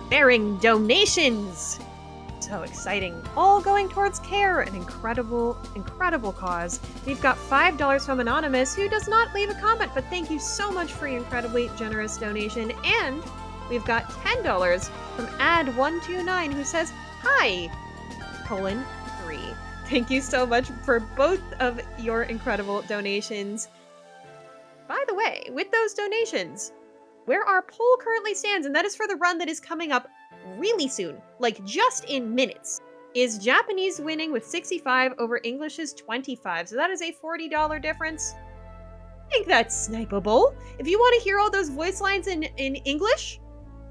bearing donations. So exciting. All going towards care, an incredible, incredible cause. We've got $5 from Anonymous, who does not leave a comment, but thank you so much for your incredibly generous donation. And we've got $10 from Ad129, who says, hi, :3. Thank you so much for both of your incredible donations. By the way, with those donations, where our poll currently stands, and that is for the run that is coming up really soon, like just in minutes, is Japanese winning with 65 over English's 25. So that is a $40 difference. I think that's snipeable. If you want to hear all those voice lines in English,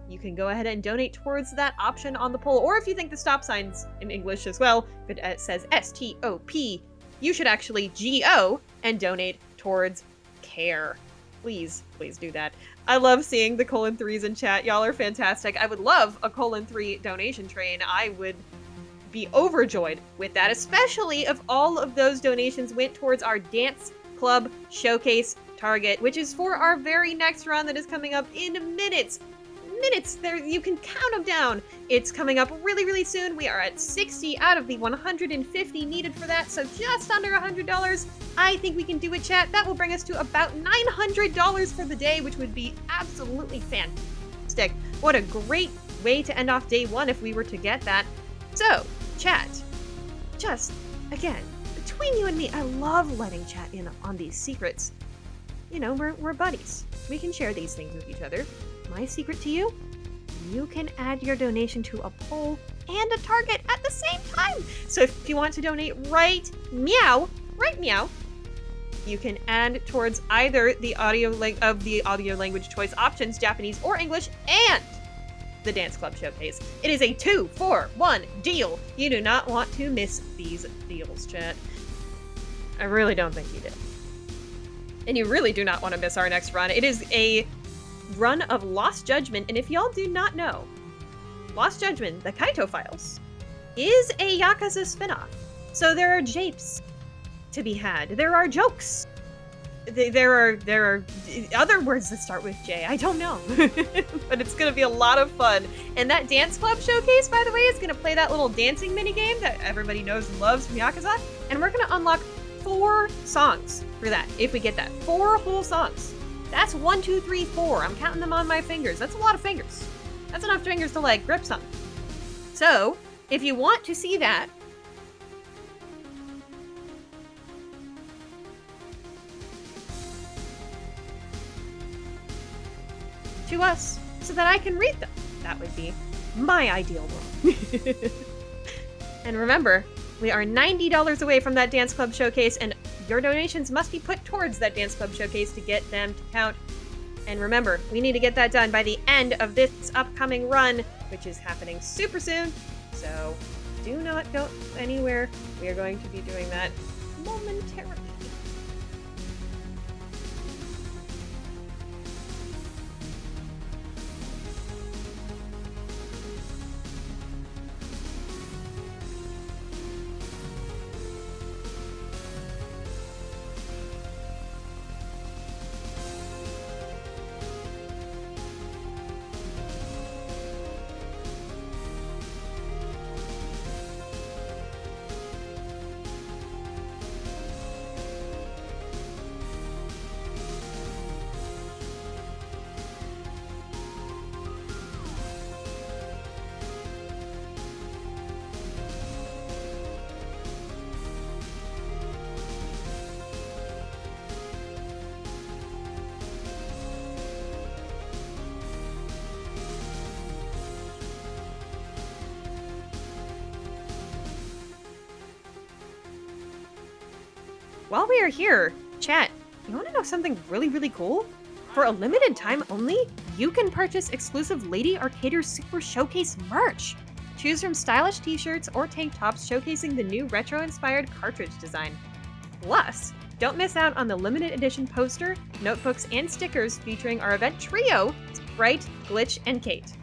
you can go ahead and donate towards that option on the poll. Or if you think the stop sign's in English as well, if it says STOP, you should actually GO and donate towards care. Please, please do that. I love seeing the :3s in chat. Y'all are fantastic. I would love a :3 donation train. I would be overjoyed with that, especially if all of those donations went towards our dance club showcase target, which is for our very next run that is coming up in minutes. There, you can count them down. It's coming up really, really soon. We are at 60 out of the 150 needed for that, so just under $100. I think we can do it, chat. That will bring us to about $900 for the day, which would be absolutely fantastic. What a great way to end off day one if we were to get that. So, chat, just, again, between you and me, I love letting chat in on these secrets. You know, we're buddies. We can share these things with each other. My secret to you, you can add your donation to a poll and a target at the same time. So if you want to donate right meow, you can add towards either the audio language choice options, Japanese or English, and the Dance Club Showcase. It is a 2-for-1 deal. You do not want to miss these deals, chat. I really don't think you do. And you really do not want to miss our next run. It is a run of Lost Judgment, and if y'all do not know, Lost Judgment, the Kaito Files, is a Yakuza spinoff. So there are japes to be had. There are jokes. There are other words that start with J. I don't know. But it's going to be a lot of fun. And that Dance Club Showcase, by the way, is going to play that little dancing minigame that everybody knows and loves from Yakuza. And we're going to unlock 4 songs for that, if we get that. 4 whole songs. That's 1, 2, 3, 4. I'm counting them on my fingers. That's a lot of fingers. That's enough fingers to, like, grip something. So, if you want to see that, to us so that I can read them. That would be my ideal world. And remember, we are $90 away from that Dance Club Showcase, and your donations must be put towards that Dance Club Showcase to get them to count. And remember, we need to get that done by the end of this upcoming run, which is happening super soon. So do not go anywhere. We are going to be doing that momentarily. While we are here, chat, you want to know something really, really cool? For a limited time only, you can purchase exclusive Lady Arcader Super Showcase merch. Choose from stylish t-shirts or tank tops showcasing the new retro-inspired cartridge design. Plus, don't miss out on the limited edition poster, notebooks, and stickers featuring our event trio, Sprite, Glitch, and Kate.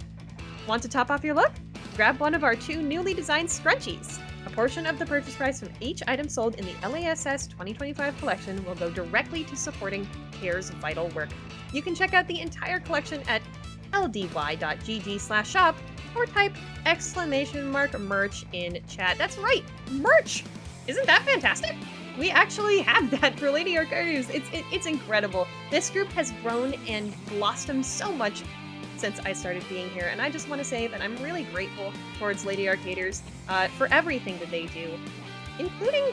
Want to top off your look? Grab one of our 2 newly designed scrunchies. A portion of the purchase price from each item sold in the LASS 2025 collection will go directly to supporting CARE's vital work. You can check out the entire collection at ldy.gg/shop or type !merch in chat. That's right, merch! Isn't that fantastic? We actually have that for Lady Arcadius. It's incredible. This group has grown and blossomed so much since I started being here, and I just want to say that I'm really grateful towards Lady Arcaders for everything that they do, including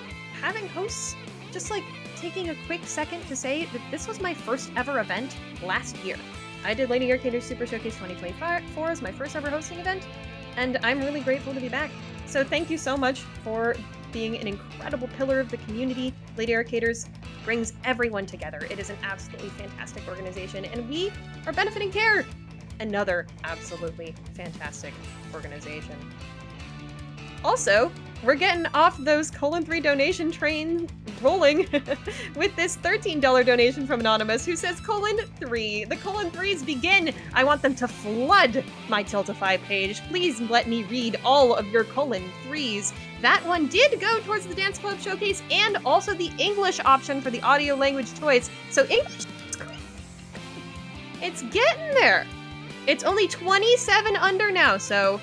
having hosts. Just like taking a quick second to say that this was my first ever event last year. I did Lady Arcaders Super Showcase 2024 as my first ever hosting event, and I'm really grateful to be back. So thank you so much for being an incredible pillar of the community. Lady Arcaders brings everyone together. It is an absolutely fantastic organization, and we are benefiting care. Another absolutely fantastic organization. Also, we're getting off those :3 donation train rolling with this $13 donation from Anonymous, who says :3. The :3s begin. I want them to flood my Tiltify page. Please let me read all of your :3s. That one did go towards the Dance Club Showcase and also the English option for the audio language choice. So English, it's getting there. It's only 27 under now, so,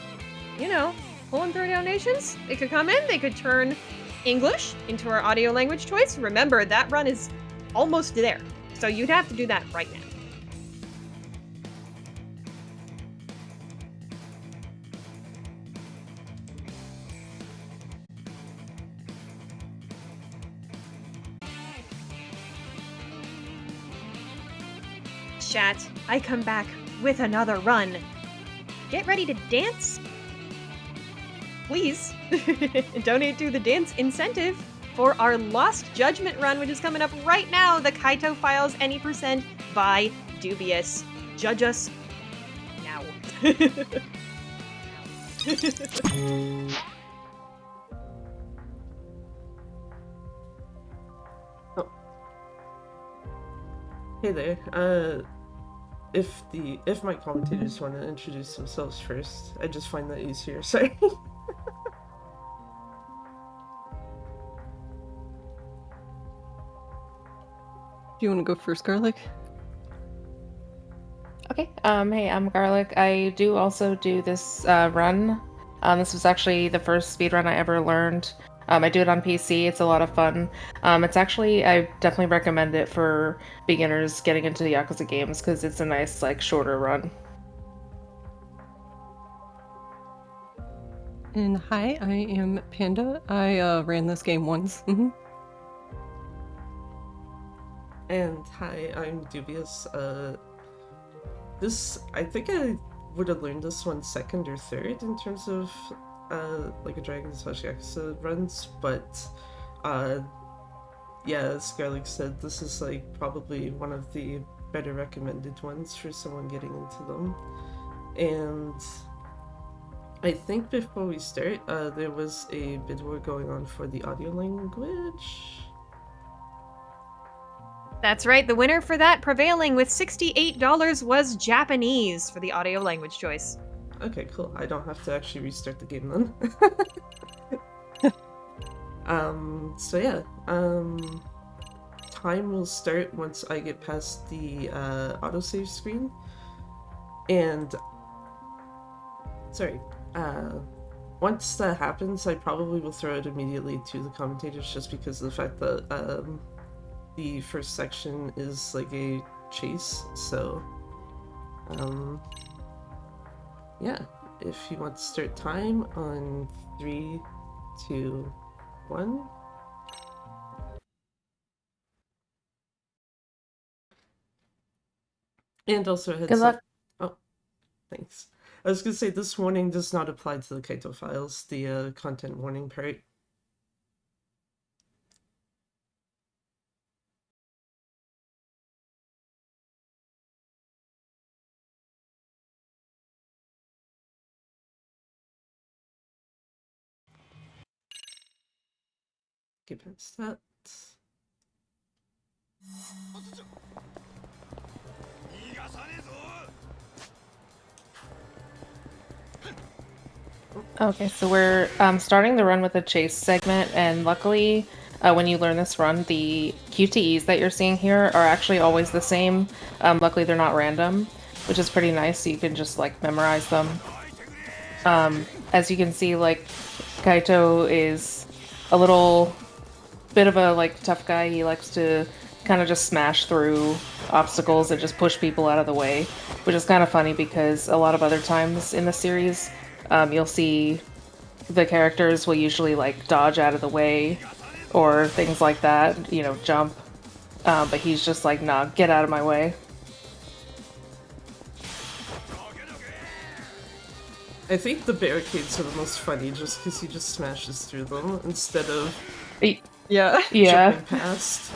you know, :3 donations, they could come in, they could turn English into our audio language choice. Remember, that run is almost there, so you'd have to do that right now. Chat, I come back with another run. Get ready to dance. Please donate to the dance incentive for our Lost Judgment run, which is coming up right now. The Kaito Files Any Percent by Dubious. Judge us now. Oh. Hey there. If my commentators want to introduce themselves first, I just find that easier. Sorry. Do you want to go first, Garlic? Okay. Hey, I'm Garlic. I do also do this run. This was actually the first speed run I ever learned. I do it on PC. It's a lot of fun. It's actually, I definitely recommend it for beginners getting into the Yakuza games because it's a nice, like, shorter run. And hi, I am Panduh. I ran this game once. And hi, I'm Dubious. I think I would have learned this one second or third in terms of like a Dragon slash Yakuza runs, but yeah, as Garlic said, this is like probably one of the better recommended ones for someone getting into them. And I think before we start, there was a bid war going on for the audio language. That's right, the winner for that, prevailing with $68, was Japanese for the audio language choice. Okay, cool. I don't have to actually restart the game then. So yeah, time will start once I get past the autosave screen. And sorry, once that happens, I probably will throw it immediately to the commentators just because of the fact that the first section is like a chase, so yeah, if you want to start time on 3, 2, 1. And also a heads Good luck. up. Oh, thanks. I was gonna say this warning does not apply to the Kaito files, the content warning part. Get past that. Okay, so we're starting the run with a chase segment, and luckily, when you learn this run, the QTEs that you're seeing here are actually always the same. Luckily, they're not random, which is pretty nice, so you can just, like, memorize them. As you can see, like, Kaito is a little bit of a, like, tough guy. He likes to kind of just smash through obstacles and just push people out of the way, which is kind of funny because a lot of other times in the series, you'll see the characters will usually, like, dodge out of the way or things like that, you know, jump. But he's just like, nah, get out of my way. I think the barricades are the most funny just because he just smashes through them instead of Yeah. Yeah. jumping past.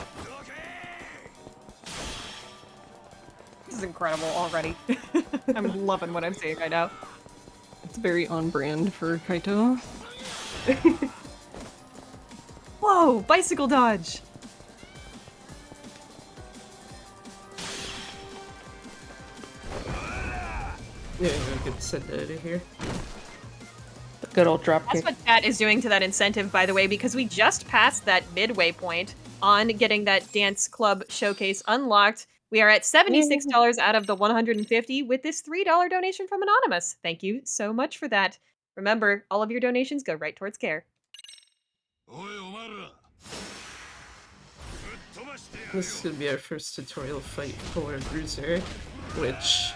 This is incredible already. I'm loving what I'm seeing right now. It's very on brand for Kaito. Whoa, bicycle dodge! Yeah, we could send it out of here. The good old drop That's kick. what chat is doing to that incentive, by the way, because we just passed that midway point on getting that dance club showcase unlocked. We are at $76 out of the $150 with this $3 donation from Anonymous. Thank you so much for that. Remember, all of your donations go right towards care. This is gonna be our first tutorial fight for Bruiser, which,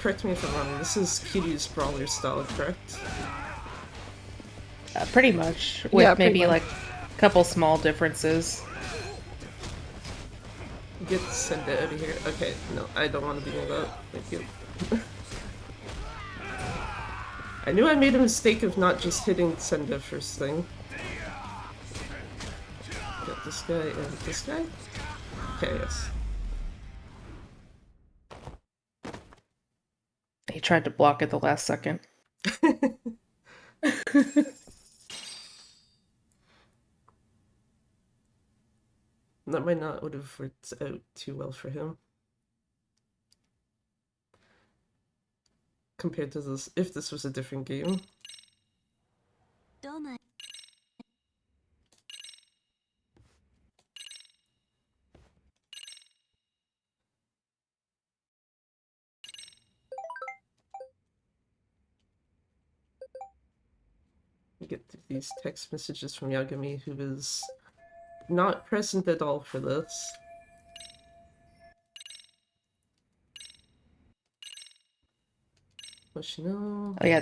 correct me if I'm wrong, this is Kiryu's brawler style, correct? Pretty much, with Yeah, pretty maybe much. like a couple small differences. Get send it out of here. Okay, no, I don't want to be near that. Thank you. I knew I made a mistake of not just hitting Senda first thing. Got this guy and this guy? Okay, yes. He tried to block at the last second. That might not would have worked out too well for him. Compared to this, if this was a different game. Get these text messages from Yagami, who is not present at all for this. Hoshino. Oh yeah,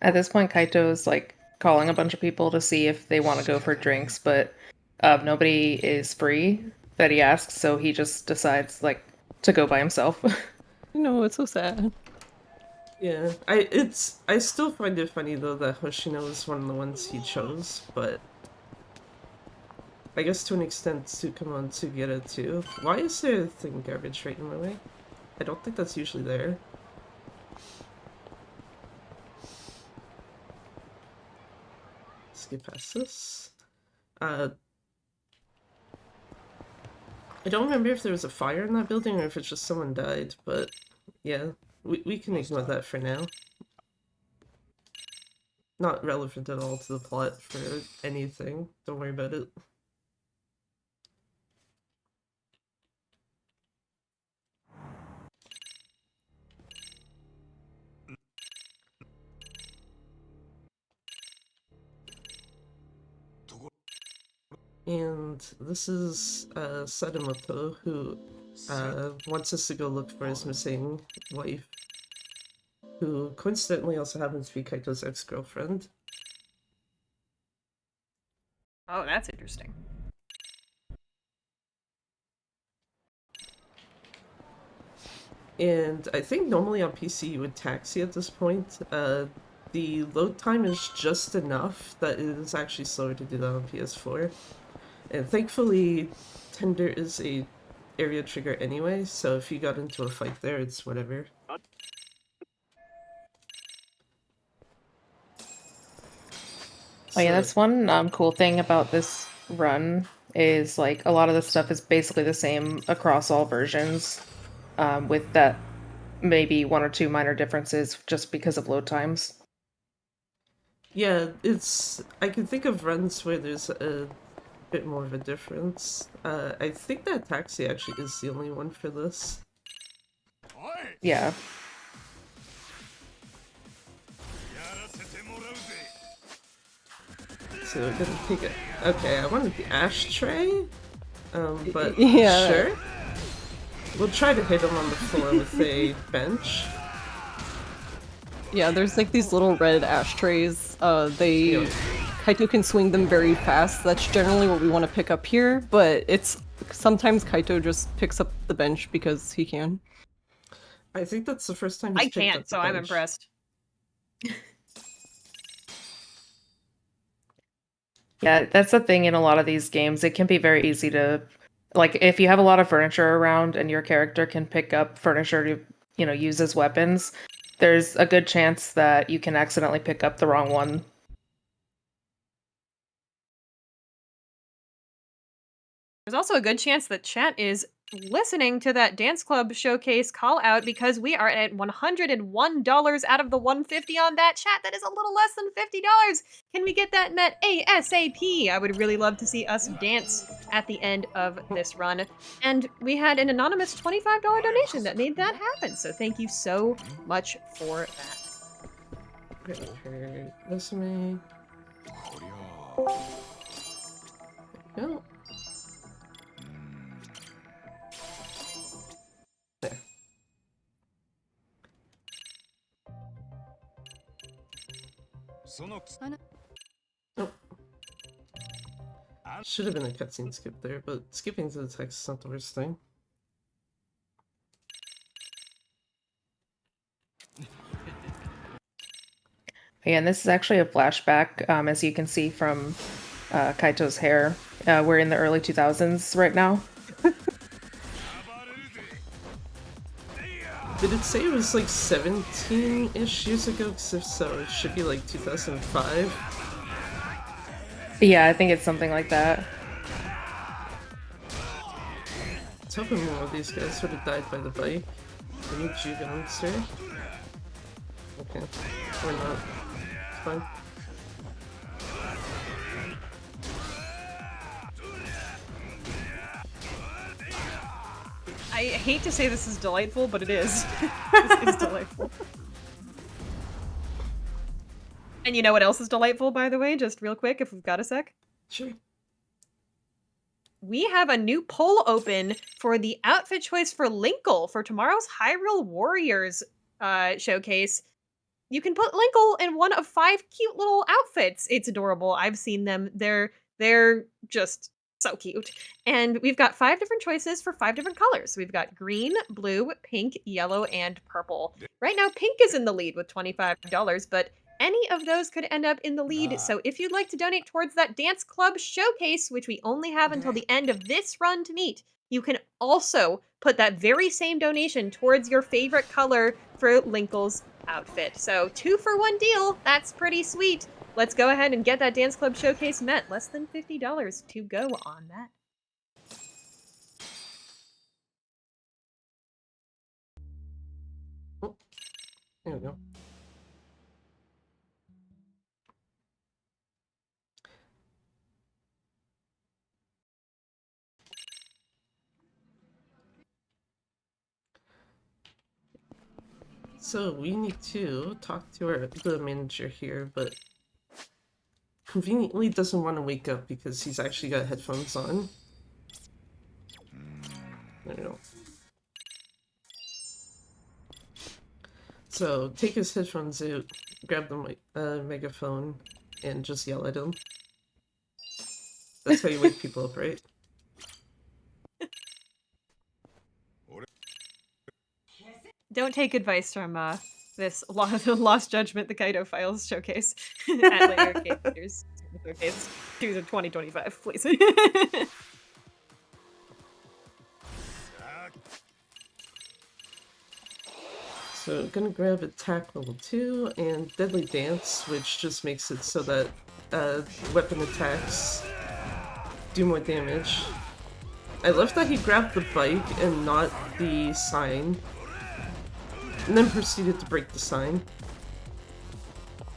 at this point, Kaito is like calling a bunch of people to see if they want to go for drinks, but nobody is free that he asks, so he just decides like to go by himself. No, it's so sad. Yeah, I still find it funny though that Hoshino is one of the ones he chose, but I guess to an extent Tsukamo and Sugera too. Why is there a thing garbage right in my way? I don't think that's usually there. Skip past this. I don't remember if there was a fire in that building or if it's just someone died, but yeah, we can ignore that for now. Not relevant at all to the plot for anything. Don't worry about it. And this is Sadamoto, who wants us to go look for his missing wife, who coincidentally also happens to be Kaito's ex-girlfriend. Oh, that's interesting. And I think normally on PC you would taxi at this point. The load time is just enough that it is actually slower to do that on PS4. And thankfully, Tender is a area trigger anyway, so if you got into a fight there, it's whatever. Oh yeah, that's one cool thing about this run is like a lot of the stuff is basically the same across all versions, with that maybe one or two minor differences just because of load times. Yeah, I can think of runs where there's a bit more of a difference. I think that taxi actually is the only one for this. Yeah. So we're gonna take it. Okay, I wanted the ashtray, but Yeah. sure. We'll try to hit him on the floor with a bench. Yeah, there's like these little red ashtrays. Yeah. Kaito can swing them very fast. That's generally what we want to pick up here, but it's sometimes Kaito just picks up the bench because he can. I think that's the first time he's I picked up can't, the so I'm bench. impressed. Yeah, that's the thing in a lot of these games. It can be very easy to, like, if you have a lot of furniture around and your character can pick up furniture to, use as weapons, there's a good chance that you can accidentally pick up the wrong one. There's also a good chance that chat is listening to that dance club showcase call out because we are at $101 out of the $150 on that chat. That is a little less than $50. Can we get that met ASAP? I would really love to see us dance at the end of this run. And we had an anonymous $25 donation that made that happen. So thank you so much for that. Okay, resume. Go. There. Oh. Should have been a cutscene skip there, but skipping to the text is not the worst thing. Yeah, and this is actually a flashback, as you can see from Kaito's hair. We're in the early 2000s right now. Did it say it was like 17-ish years ago? Because if so, it should be like 2005. Yeah, I think it's something like that. I was hoping more of these guys would have died by the bike. I need you guns, sir. Okay. Or not. It's fine. I hate to say this is delightful, but it is. This is delightful. And you know what else is delightful, by the way? Just real quick, if we've got a sec. Sure. We have a new poll open for the outfit choice for Linkle for tomorrow's Hyrule Warriors showcase. You can put Linkle in one of 5 cute little outfits. It's adorable. I've seen them. They're just so cute. And we've got 5 different choices for 5 different colors. We've got green, blue, pink, yellow, and purple. Right now, pink is in the lead with $25, but any of those could end up in the lead. So if you'd like to donate towards that dance club showcase, which we only have until the end of this run to meet, you can also put that very same donation towards your favorite color for Linkle's outfit. So 2-for-1 deal. That's pretty sweet. Let's go ahead and get that dance club showcase met. Less than $50 to go on that. Oh, there we go. So we need to talk to the manager here, but conveniently doesn't want to wake up because he's actually got headphones on. There we go. So take his headphones out, grab the megaphone, and just yell at him. That's how you wake people up, right? Don't take advice from this Lost Judgment, the Kaito Files showcase at later Gators. Showcase 2025, please. So I'm gonna grab Attack Level 2 and Deadly Dance, which just makes it so that weapon attacks do more damage. I love that he grabbed the bike and not the sign, and then proceeded to break the sign.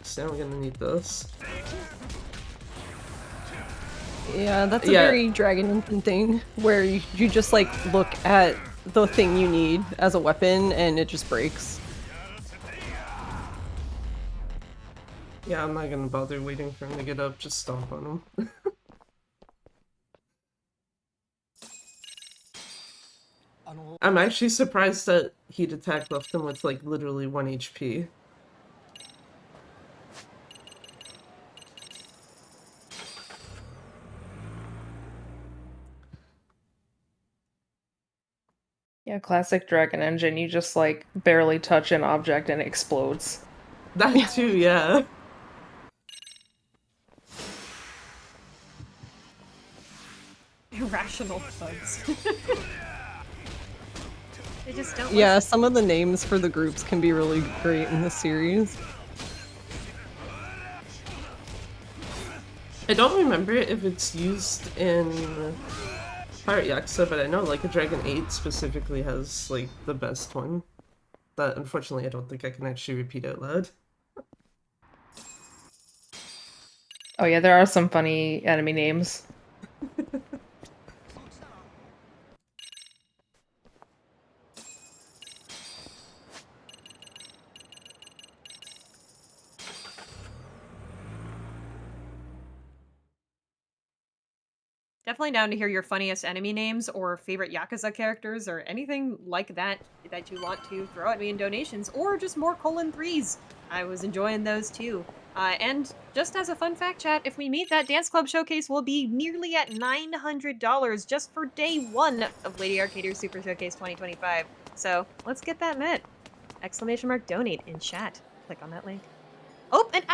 So now we're gonna need this. Yeah, that's a very Dragon Infant thing, where you just like look at the thing you need as a weapon and it just breaks. Yeah, I'm not gonna bother waiting for him to get up, just stomp on him. I'm actually surprised that heat attack left him with like literally 1 HP. Yeah, classic Dragon Engine. You just like barely touch an object and it explodes. That too, yeah. Irrational thugs. They just don't Yeah, listen. some of the names for the groups can be really great in this series. I don't remember if it's used in Pirate Yakuza, but I know like a Dragon 8 specifically has like the best one. That unfortunately I don't think I can actually repeat out loud. Oh yeah, there are some funny enemy names. Definitely down to hear your funniest enemy names or favorite Yakuza characters or anything like that that you want to throw at me in donations, or just more :3s. I was enjoying those too. And just as a fun fact, chat, if we meet that Dance Club Showcase, will be nearly at $900 just for day 1 of Lady Arcadia Super Showcase 2025. So let's get that met. !donate in chat. Click on that link. Oh, and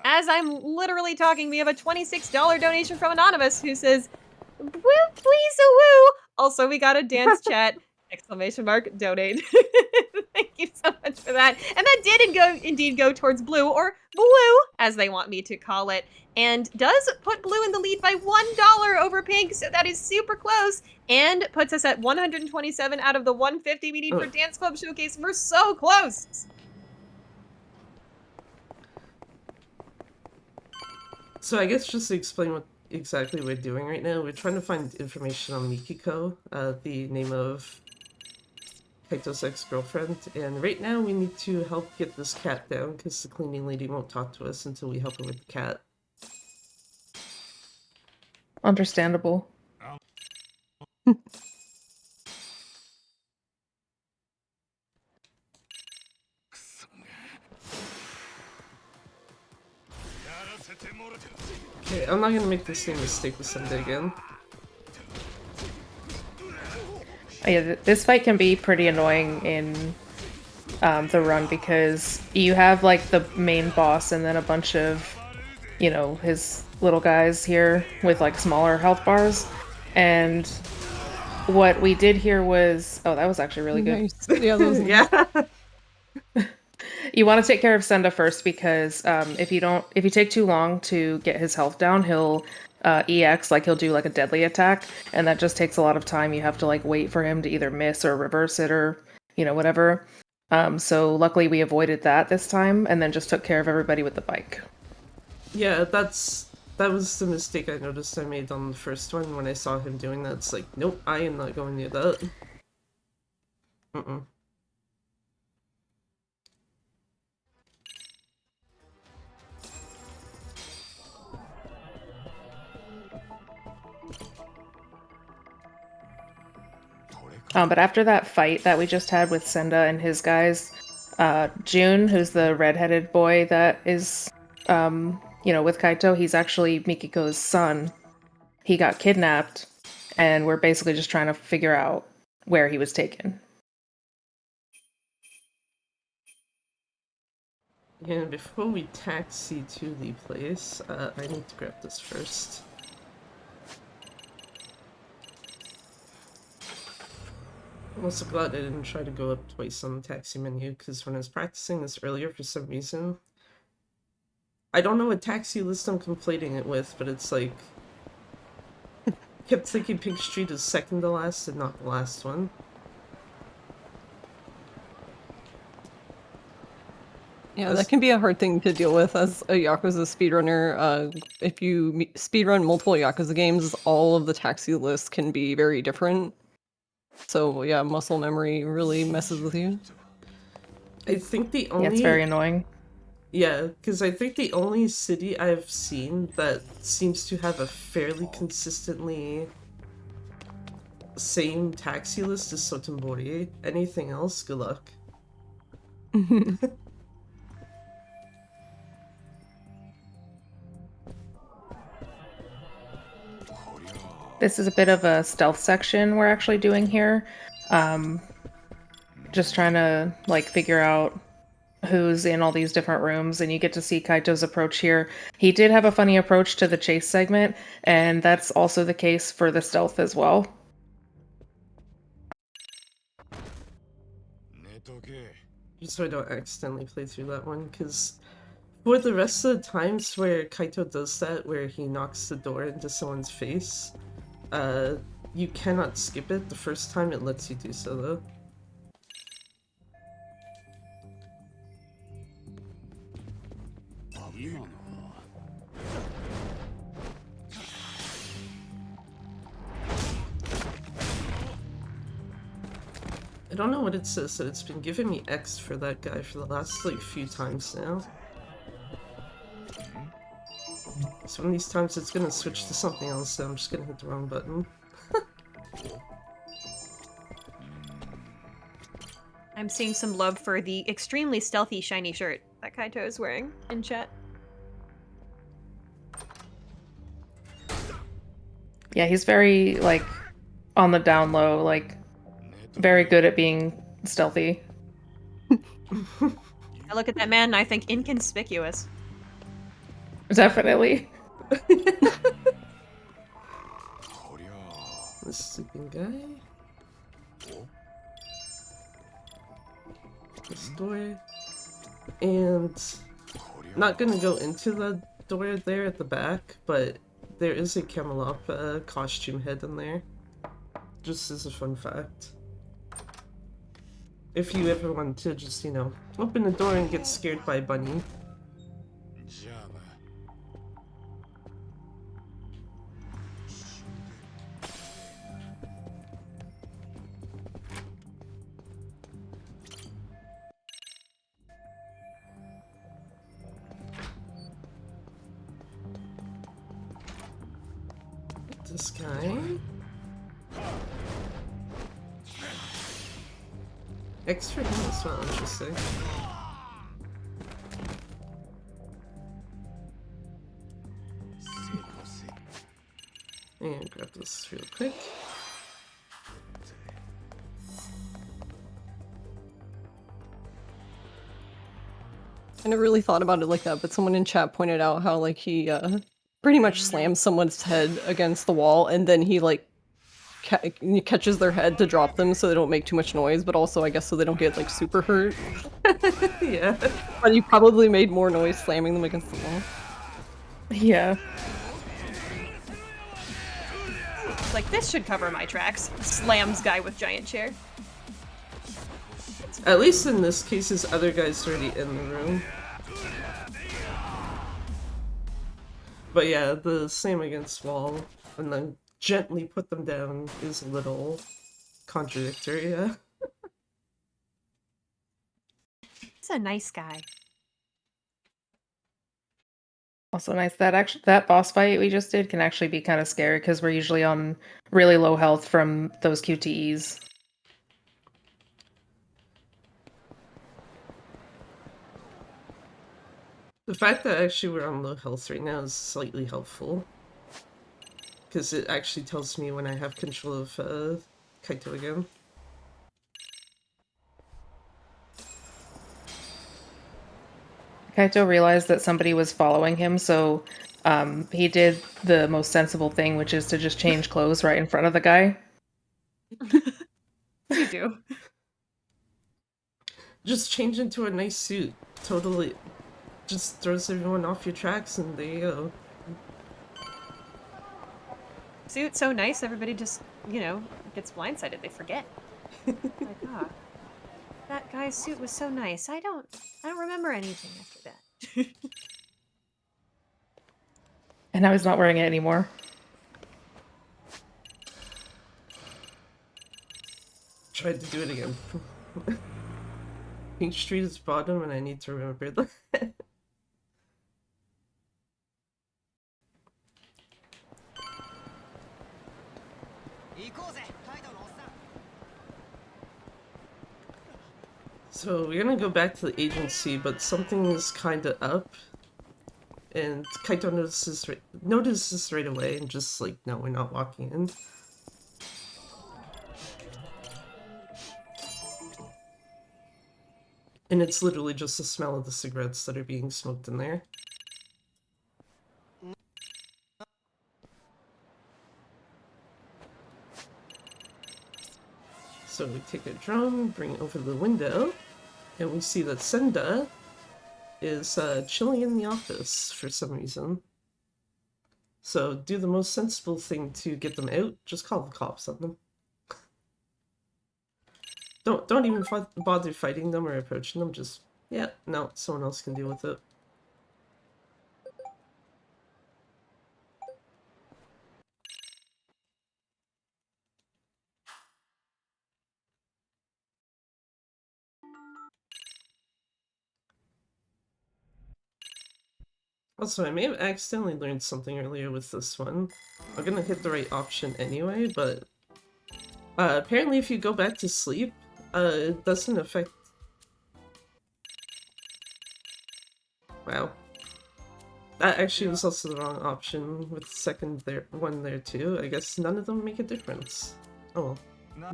as I'm literally talking, we have a $26 donation from Anonymous who says, "Woo, please, a woo." Also, we got a dance chat, !donate. Thank you so much for that. And that did indeed go towards Blue, or Blue, as they want me to call it, and does put Blue in the lead by $1 over Pink, so that is super close, and puts us at 127 out of the 150 we need for Dance Club Showcase. We're so close! So I guess just to explain what exactly we're doing right now, we're trying to find information on Mikiko, the name of Kaito's ex-girlfriend, and right now we need to help get this cat down because the cleaning lady won't talk to us until we help her with the cat. Understandable. Okay, I'm not gonna make the same mistake with Sunday again. Oh, yeah, this fight can be pretty annoying in the run because you have like the main boss and then a bunch of, you know, his little guys here with like smaller health bars. And what we did here was, oh, that was actually really good. Nice. Yeah, those Yeah. You want to take care of Senda first because if you take too long to get his health down, he'll EX, like he'll do like a deadly attack, and that just takes a lot of time. You have to like wait for him to either miss or reverse it or, you know, whatever. So luckily we avoided that this time and then just took care of everybody with the bike. Yeah, that was the mistake I noticed I made on the first one when I saw him doing that. It's like, nope, I am not going near that. But after that fight that we just had with Senda and his guys, Jun, who's the redheaded boy that is, you know, with Kaito, he's actually Mikiko's son. He got kidnapped, and we're basically just trying to figure out where he was taken. And before we taxi to the place, I need to grab this first. I'm also glad I didn't try to go up twice on the taxi menu, because when I was practicing this earlier, for some reason, I don't know what taxi list I'm conflating it with, but it's like, kept thinking Pink Street is second to last and not the last one. Yeah, that can be a hard thing to deal with as a Yakuza speedrunner. If you speedrun multiple Yakuza games, all of the taxi lists can be very different. So yeah, muscle memory really messes with you. I think the only... Yeah, it's very annoying. Yeah, because I think the only city I've seen that seems to have a fairly consistently same taxi list is Sotenbori. Anything else, good luck. This is a bit of a stealth section we're actually doing here. Just trying to like figure out who's in all these different rooms, and you get to see Kaito's approach here. He did have a funny approach to the chase segment, and that's also the case for the stealth as well. Just so I don't accidentally play through that one, because for the rest of the times where Kaito does that, where he knocks the door into someone's face, you cannot skip it. The first time it lets you do so, though. I don't know what it says, so it's been giving me X for that guy for the last, like, few times now. So one of these times it's gonna switch to something else, so I'm just gonna hit the wrong button. I'm seeing some love for the extremely stealthy shiny shirt that Kaito is wearing in chat. Yeah, he's very like on the down low, like very good at being stealthy. I look at that man and I think inconspicuous. Definitely. The sleeping guy. This door. And not gonna go into the door there at the back, but there is a Camelot costume head in there. Just as a fun fact. If you ever want to just, you know, open the door and get scared by a bunny. This guy. Extra him as well, interesting. And grab this real quick. I never really thought about it like that, but someone in chat pointed out how like he pretty much slams someone's head against the wall, and then he like catches their head to drop them so they don't make too much noise, but also I guess so they don't get like super hurt. Yeah. But you probably made more noise slamming them against the wall. Yeah. Like, this should cover my tracks. Slams guy with giant chair. At least in this case, his other guy's already in the room. But yeah, the slam against wall and then gently put them down is a little contradictory, yeah. He's a nice guy. Also nice that boss fight we just did can actually be kind of scary because we're usually on really low health from those QTEs. The fact that actually we're on low health right now is slightly helpful. Because it actually tells me when I have control of Kaito again. Kaito realized that somebody was following him, so he did the most sensible thing, which is to just change clothes right in front of the guy. You do. Just change into a nice suit. Totally. Just throws everyone off your tracks and there you go. Suit so nice, everybody just, you know, gets blindsided. They forget. Like, ah, that guy's suit was so nice. I don't remember anything after that. And now he's not wearing it anymore. Tried to do it again. Pink Street is bottom and I need to remember that. So we're gonna go back to the agency, but something is kinda up. And Kaito notices right away and just like, no, we're not walking in. And it's literally just the smell of the cigarettes that are being smoked in there. So we take our drone, bring it over to the window, and we see that Senda is chilling in the office for some reason. So do the most sensible thing to get them out, just call the cops on them. Don't even bother fighting them or approaching them, just, yeah, no, someone else can deal with it. Also, I may have accidentally learned something earlier with this one. I'm gonna hit the right option anyway, but apparently if you go back to sleep, it doesn't affect... Wow. That actually was also the wrong option with the second one there too. I guess none of them make a difference. Oh well.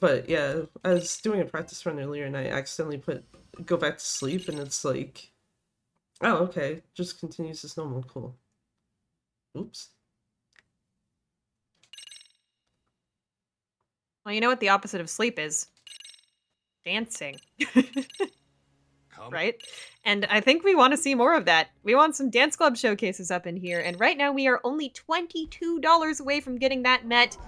But yeah, I was doing a practice run earlier and I accidentally put go back to sleep and it's like, oh okay, just continues as normal, cool. Oops. Well, you know what the opposite of sleep is? Dancing. Right? And I think we want to see more of that. We want some dance club showcases up in here, and right now we are only $22 away from getting that met.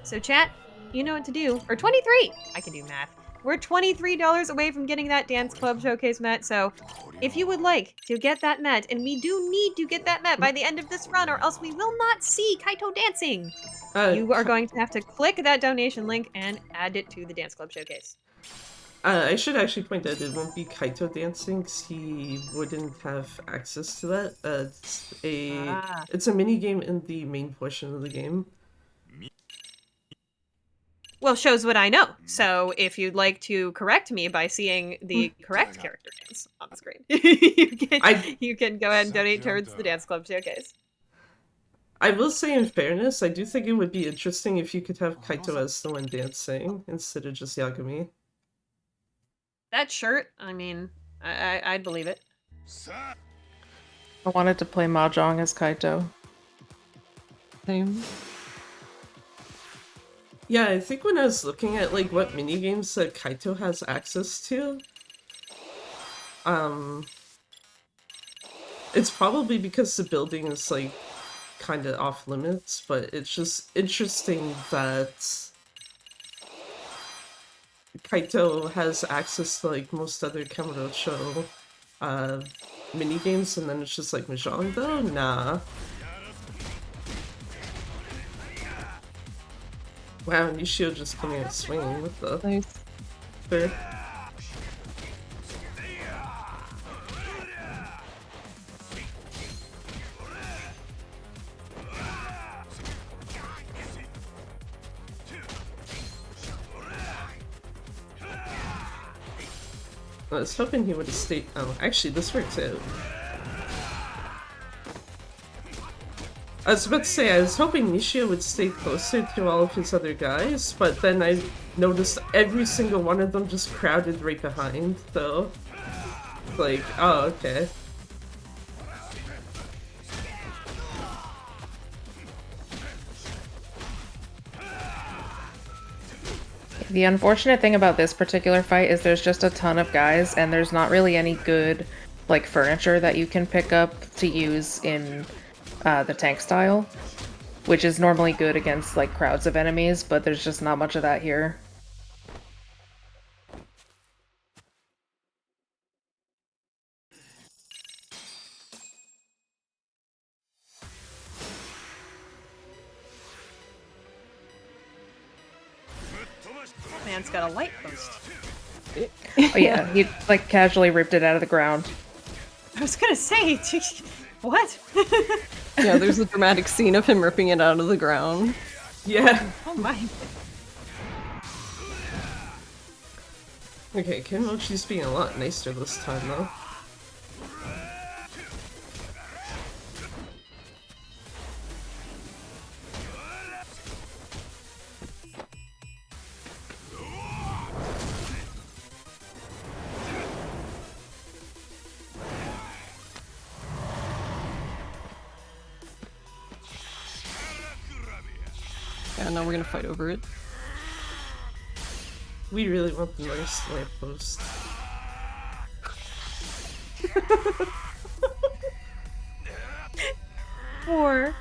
So chat, you know what to do. Or 23! I can do math. We're $23 away from getting that dance club showcase met, so if you would like to get that met, and we do need to get that met by the end of this run, or else we will not see Kaito dancing. You are going to have to click that donation link and add it to the dance club showcase. I should actually point out it won't be Kaito dancing because he wouldn't have access to that. It's a mini game in the main portion of the game. Well, shows what I know. So if you'd like to correct me by seeing the correct character dance on the screen, you can go ahead and donate towards the dance club showcase. I will say, in fairness, I do think it would be interesting if you could have Kaito as the one dancing instead of just Yagami. That shirt, I mean, I'd believe it. I wanted to play Mahjong as Kaito. Same. Yeah, I think when I was looking at like what minigames that Kaito has access to, it's probably because the building is like kind of off limits, but it's just interesting that Kaito has access to like most other Kamurocho minigames, and then it's just like Mahjong though? Nah. Wow, Nishio just coming out swinging with the... Nice. Fair. I was hoping he would have stayed... Oh, actually, this works out. I was about to say, I was hoping Nishio would stay closer to all of his other guys, but then I noticed every single one of them just crowded right behind, though. Like, oh, okay. The unfortunate thing about this particular fight is there's just a ton of guys, and there's not really any good, like, furniture that you can pick up to use in the tank style, which is normally good against, like, crowds of enemies, but there's just not much of that here. Man's got a light post. Oh yeah, he, like, casually ripped it out of the ground. I was gonna say, what? Yeah, there's a dramatic scene of him ripping it out of the ground. Yeah. Oh my. Okay, Kimochi's being a lot nicer this time, though. Yeah, now we're gonna fight over it. We really want the nice lamppost. Four.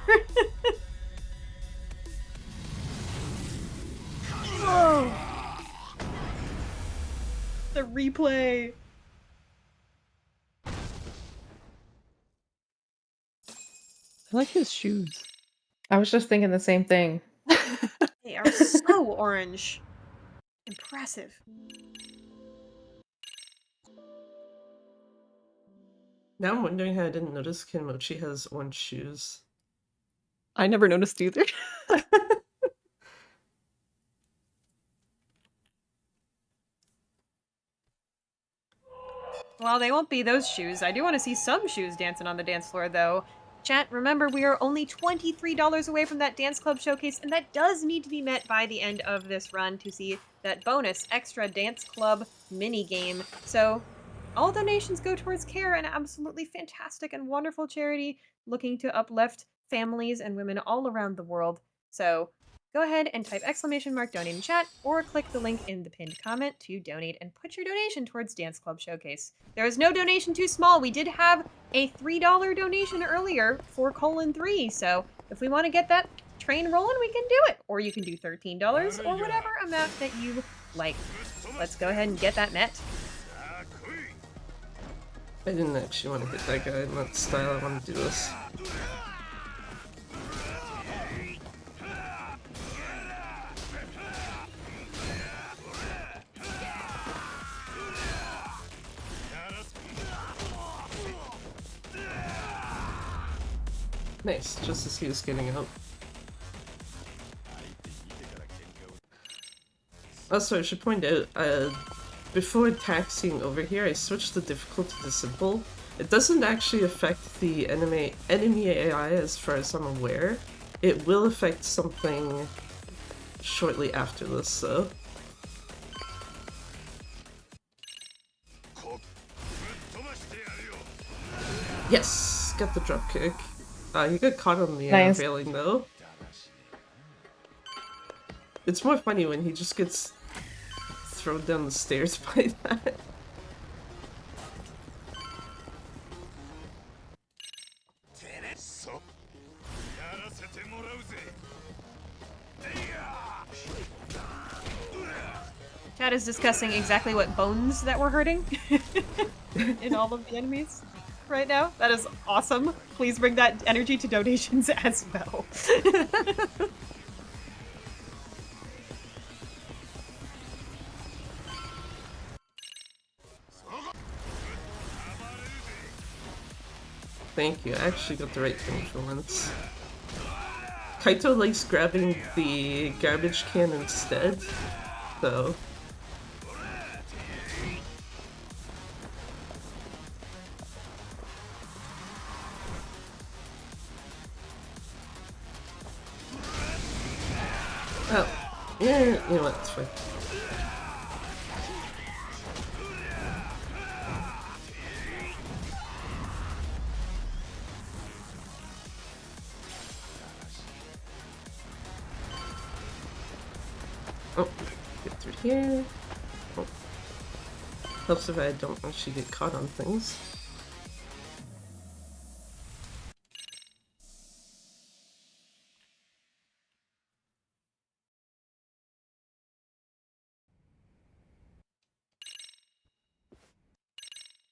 Oh. The replay. I like his shoes. I was just thinking the same thing. They are so orange. Impressive. Now I'm wondering how I didn't notice Kimochi has orange shoes. I never noticed either. Well, they won't be those shoes. I do want to see some shoes dancing on the dance floor, though. Chat, remember, we are only $23 away from that dance club showcase, and that does need to be met by the end of this run to see that bonus extra dance club mini game. So, all donations go towards care, an absolutely fantastic and wonderful charity looking to uplift families and women all around the world. So, go ahead and type !donate in chat or click the link in the pinned comment to donate and put your donation towards Dance Club Showcase. There is no donation too small. We did have a $3 donation earlier for :3, so if we want to get that train rolling, we can do it. Or you can do $13 or whatever amount that you like. Let's go ahead and get that met. I didn't actually want to hit that guy in that style, I want to do this. Nice, just as he was getting out. Also, I should point out, before taxiing over here, I switched the difficulty to simple. It doesn't actually affect the enemy AI as far as I'm aware. It will affect something shortly after this, though. Yes! Got the drop kick. You got caught on the Nice. railing, though. It's more funny when he just gets thrown down the stairs by that. Chat is discussing exactly what bones that we're hurting in all of the enemies right now. That is awesome. Please bring that energy to donations as well. Thank you, I actually got the right thing for once. Kaito likes grabbing the garbage can instead, so... Oh, yeah, you know what, it's fine. Oh, get through here. Oh. Helps if I don't actually get caught on things.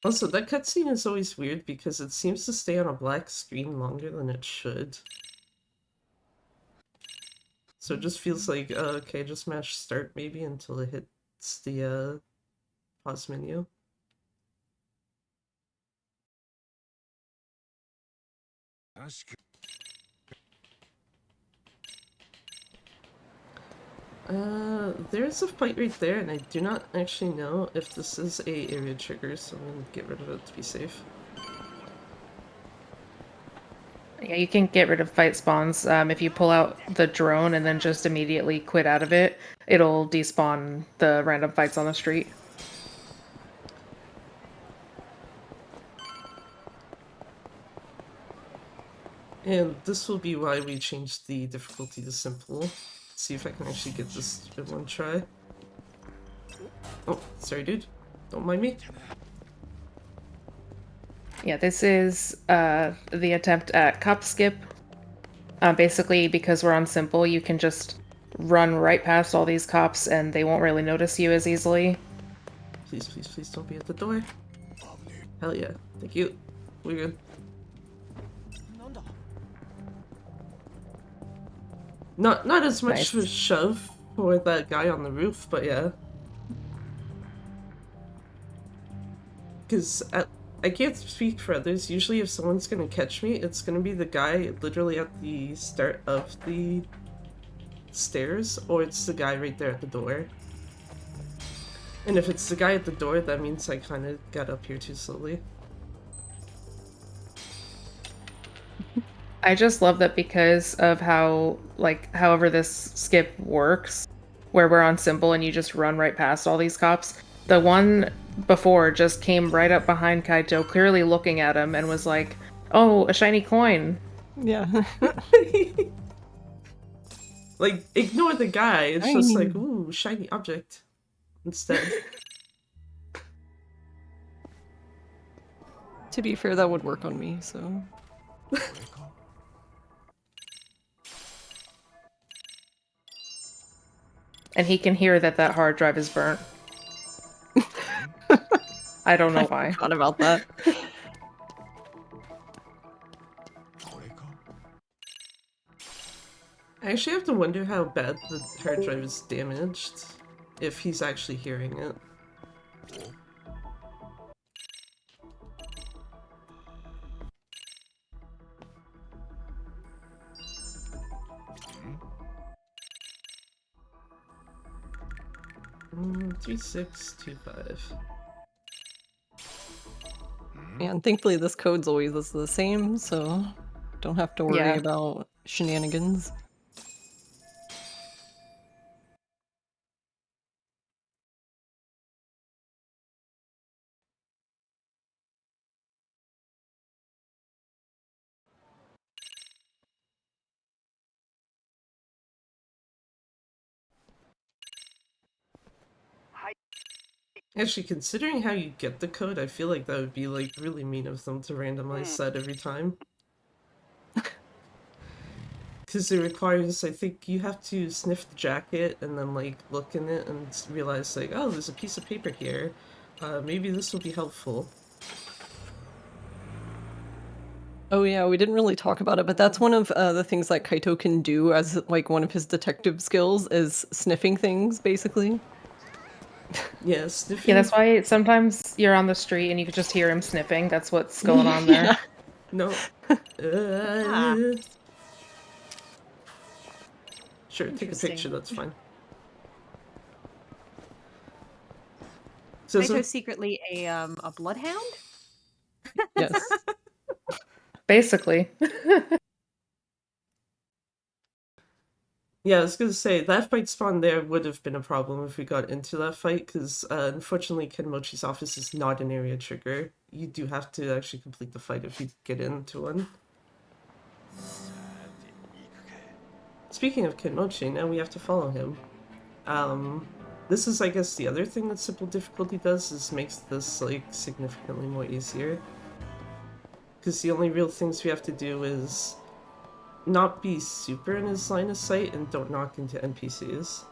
Also, that cutscene is always weird because it seems to stay on a black screen longer than it should. So it just feels like, okay, just mash start maybe until it hits the pause menu. There's a fight right there, and I do not actually know if this is a area trigger, so I'm gonna get rid of it to be safe. Yeah, you can get rid of fight spawns. If you pull out the drone and then just immediately quit out of it, it'll despawn the random fights on the street. And this will be why we changed the difficulty to simple. See if I can actually get this in one try. Oh, sorry dude. Don't mind me. Yeah, this is the attempt at cop skip. Basically, because we're on simple, you can just run right past all these cops and they won't really notice you as easily. Please, please, please don't be at the door. Hell yeah. Thank you. We're good. Not as much Nice. of a shove for that guy on the roof, but yeah. Because I can't speak for others. Usually if someone's gonna catch me, it's gonna be the guy literally at the start of the stairs, or it's the guy right there at the door. And if it's the guy at the door, that means I kind of got up here too slowly. I just love that because of how, however this skip works, where we're on simple and you just run right past all these cops. The one before just came right up behind Kaito, clearly looking at him, and was like, "Oh, a shiny coin." Yeah. Like, ignore the guy. It's just Shiny. like, ooh, shiny object instead. To be fair, that would work on me, so. And he can hear that that hard drive is burnt. I don't know why. I forgot about that. I actually have to wonder how bad the hard drive is damaged, if he's actually hearing it. Mm, 3625. And thankfully this code's always the same, so don't have to worry Yeah. about shenanigans. Actually, considering how you get the code, I feel like that would be, like, really mean of them to randomize that every time. Because it requires, I think, you have to sniff the jacket and then, like, look in it and realize, like, oh, there's a piece of paper here. Maybe this will be helpful. Oh yeah, we didn't really talk about it, but that's one of the things that Kaito can do as like one of his detective skills is sniffing things, basically. Yeah, sniffing. Yeah, that's why sometimes you're on the street and you can just hear him sniffing. That's what's going on there. Yeah. No. Ah. Sure, take a Interesting. picture, that's fine. So, Kaito's secretly a bloodhound? Yes. Basically. yeah, I was gonna say, that fight spawn there would have been a problem if we got into that fight, because unfortunately Kenmochi's office is not an area trigger. You do have to actually complete the fight if you get into one. Speaking of Kenmochi, now we have to follow him. This is, I guess, the other thing that simple difficulty does, is makes this, like, significantly more easier. Because the only real things we have to do is not be super in his line of sight and don't knock into NPCs.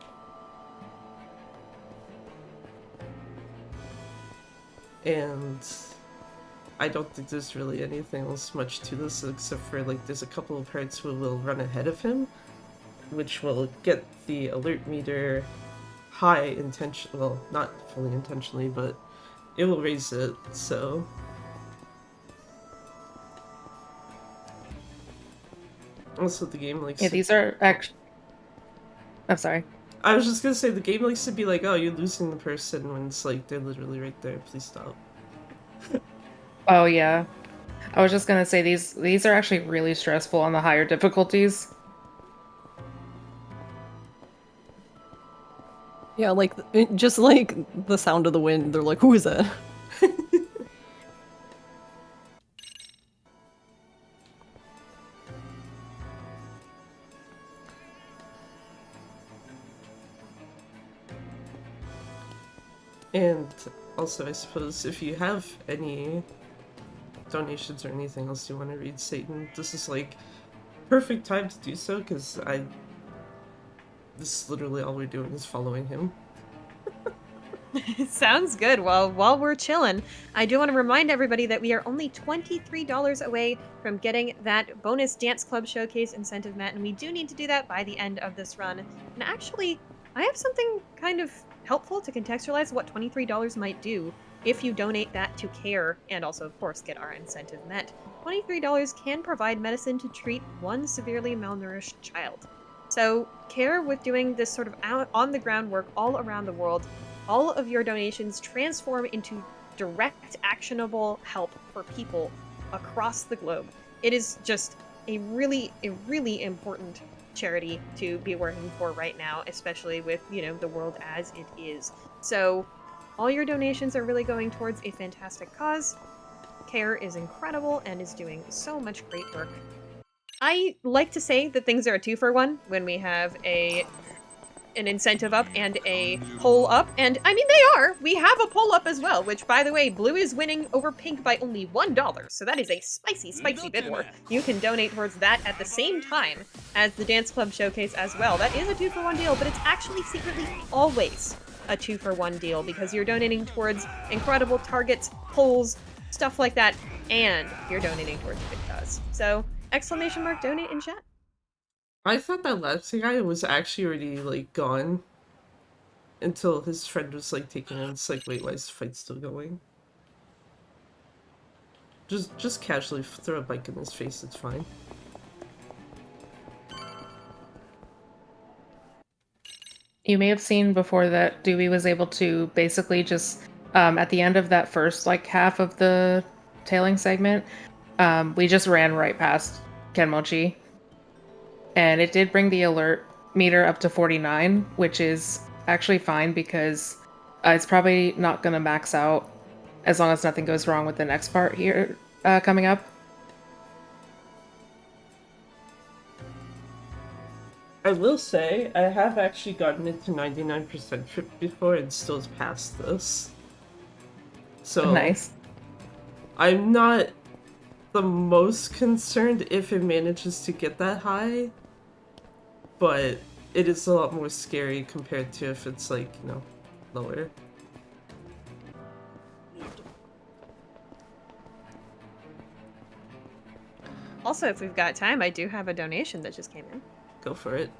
And I don't think there's really anything else much to this except for, like, there's a couple of parts where we'll run ahead of him, which will get the alert meter high well, not fully intentionally, but it will raise it, so... Also, the game likes Yeah, these are actually... I'm sorry. I was just gonna say, the game likes to be like, oh, you're losing the person, when it's like, they're literally right there, please stop. Oh yeah. I was just gonna say these are actually really stressful on the higher difficulties. Yeah, like just like the sound of the wind, they're like, "Who is that?" And also, I suppose, if you have any donations or anything else you want to read, Satan, this is like perfect time to do so, because this is literally all we're doing is following him. Sounds good. Well, while we're chilling, I do want to remind everybody that we are only $23 away from getting that bonus Dance Club Showcase incentive met, and we do need to do that by the end of this run. And actually, I have something kind of helpful to contextualize what $23 might do if you donate that to CARE, and also, of course, get our incentive met. $23 can provide medicine to treat one severely malnourished child. So, CARE, with doing this sort of on-the-ground work all around the world, all of your donations transform into direct, actionable help for people across the globe. It is just a really important charity to be working for right now, especially with, the world as it is. So, all your donations are really going towards a fantastic cause. CARE is incredible and is doing so much great work. I like to say that things are a 2-for-1 when we have an incentive up and a poll up, and I mean, they are. We have a poll up as well, which, by the way, blue is winning over pink by only $1, so that is a spicy bid war. You can donate towards that at the same time as the Dance Club Showcase as well. That is a 2-for-1 deal, but it's actually secretly always a 2-for-1 deal, because you're donating towards incredible targets, polls, stuff like that, and you're donating towards a good cause. So, !donate in chat. I thought that last guy was actually already, like, gone. Until his friend was, like, taking him. It's like, wait, why is the fight still going? Just casually throw a bike in his face, it's fine. You may have seen before that Dewey was able to basically just at the end of that first like half of the tailing segment, we just ran right past Kenmochi. And it did bring the alert meter up to 49, which is actually fine because it's probably not going to max out as long as nothing goes wrong with the next part here coming up. I will say, I have actually gotten it to 99% trip before and still past this. So, Nice. I'm not the most concerned if it manages to get that high, but it is a lot more scary compared to if it's like, lower. Also, if we've got time, I do have a donation that just came in. Go for it.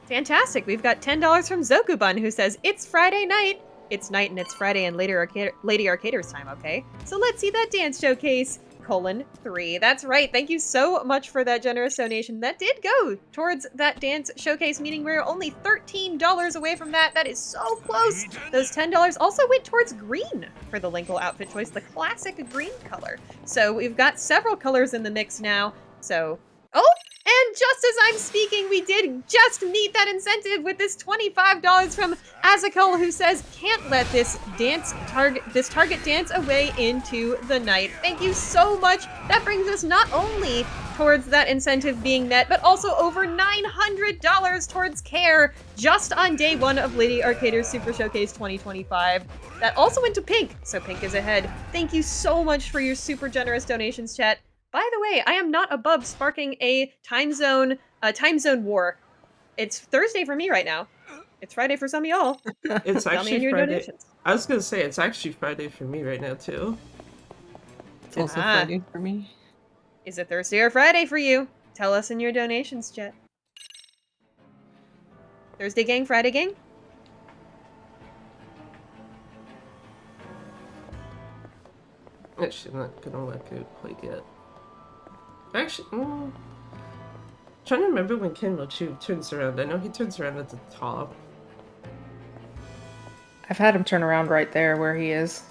Fantastic. We've got $10 from Zokubun, who says, "It's Friday night." It's night and it's Friday and Lady Arcader's time, okay? So let's see that dance showcase, :3. That's right. Thank you so much for that generous donation. That did go towards that dance showcase, meaning we're only $13 away from that. That is so close. Those $10 also went towards green for the Linkle outfit choice, the classic green color. So we've got several colors in the mix now. So, oh! And just as I'm speaking, we did just meet that incentive with this $25 from Azakul, who says, "Can't let this target dance away into the night." Thank you so much. That brings us not only towards that incentive being met, but also over $900 towards CARE just on day 1 of Lady Arcader's Super Showcase 2025. That also went to Pink, so Pink is ahead. Thank you so much for your super generous donations, chat. By the way, I am not above sparking a time zone war. It's Thursday for me right now. It's Friday for some of y'all. It's Tell me actually in your Friday. donations. I was gonna say, it's actually Friday for me right now, too. It's also Friday for me. Is it Thursday or Friday for you? Tell us in your donations, chat. Thursday gang, Friday gang? Actually, I'm not gonna work it quite yet. Actually, trying to remember when Kenmochi turns around. I know he turns around at the top. I've had him turn around right there where he is.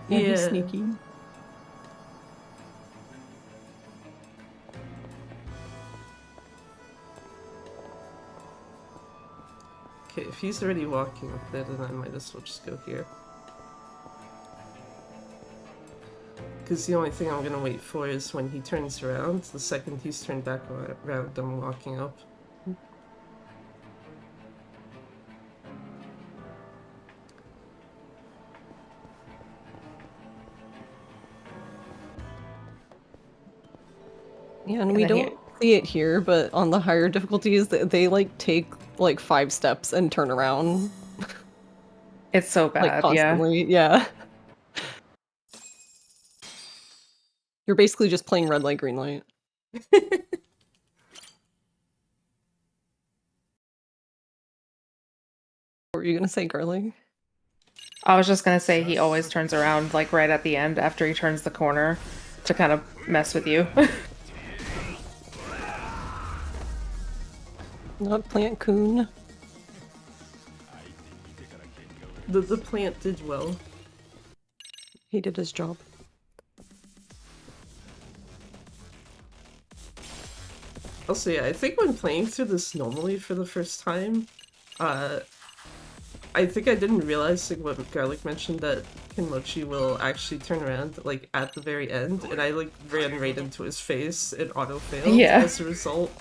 Yeah, he's sneaky. Okay, if he's already walking up there, then I might as well just go here. Because the only thing I'm gonna wait for is when he turns around. The second he's turned back around, I'm walking up. Yeah, and we don't see it here, but on the higher difficulties, they like take like 5 steps and turn around. It's so Like bad, constantly, yeah. You're basically just playing red light, green light. What were you gonna say, Garlic? I was just gonna say he always turns around like right at the end after he turns the corner to kind of mess with you. Not Plant Coon. The plant did well. He did his job. Also, yeah, I think when playing through this normally for the first time, I think I didn't realize like what Garlic mentioned, that Kenmochi will actually turn around like at the very end, and I like ran right into his face and auto failed as a result.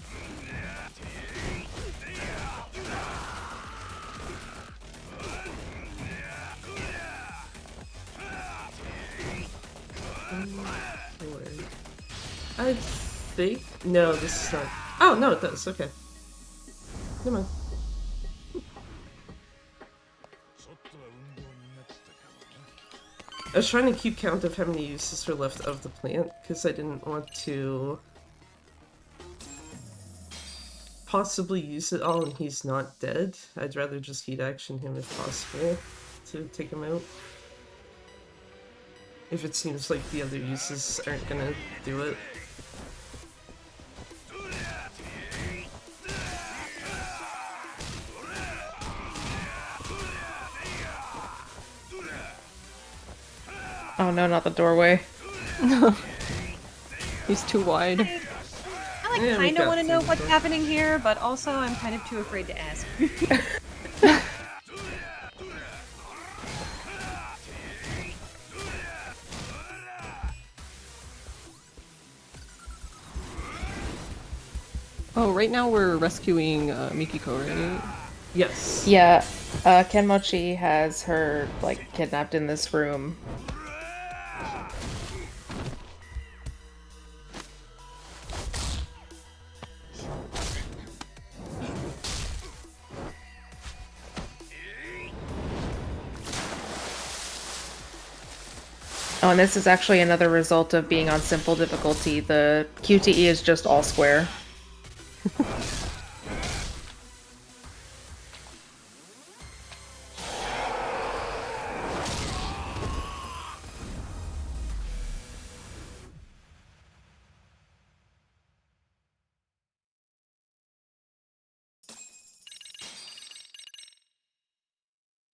I think no, this is not. Oh no, it does. Okay, never mind. I was trying to keep count of how many uses were left of the plant, because I didn't want to possibly use it all and he's not dead. I'd rather just heat action him if possible to take him out. If it seems like the other uses aren't gonna do it. Oh no, not the doorway. He's too wide. I like kind of want to know what's happening here, but also I'm kind of too afraid to ask. Oh, right now we're rescuing Mikiko, right? Yes. Yeah, Kenmochi has her like kidnapped in this room. Oh, and this is actually another result of being on simple difficulty. The QTE is just all square.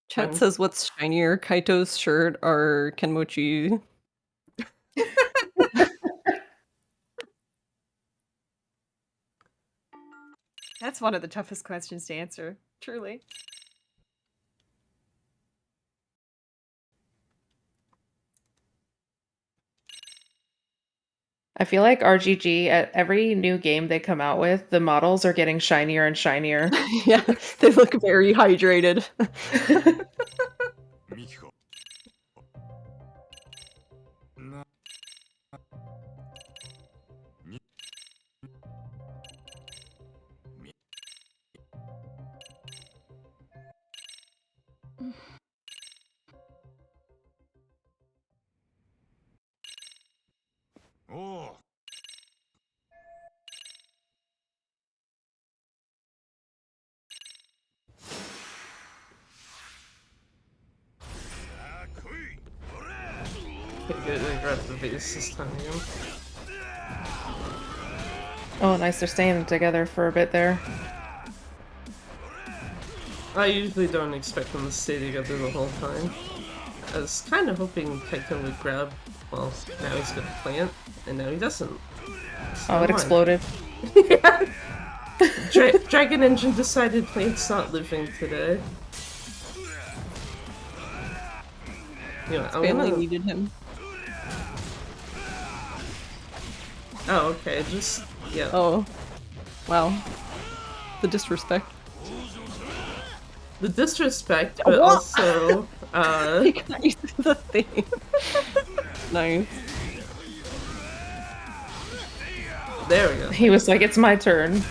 Chat says, what's shinier, Kaito's shirt or Kenmochi? That's one of the toughest questions to answer, truly. I feel like RGG, at every new game they come out with, the models are getting shinier and shinier. Yeah, they look very hydrated. Okay, good, I grabbed the base this time again. Oh, nice. They're staying together for a bit there. I usually don't expect them to stay together the whole time. I was kind of hoping Kaito would grab. Well, now he's gonna plant, and now he doesn't. So Oh, it exploded. Dragon Engine decided plant's not living today. You know, Family needed him. Oh, okay, just yeah. Oh, wow. The disrespect. The disrespect, but also He got you through the thing. Nice. there we go. He was like, "It's my turn."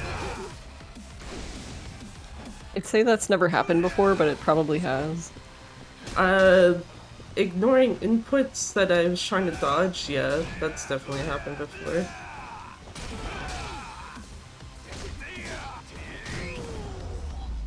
I'd say that's never happened before, but it probably has. Ignoring inputs that I was trying to dodge, yeah, that's definitely happened before.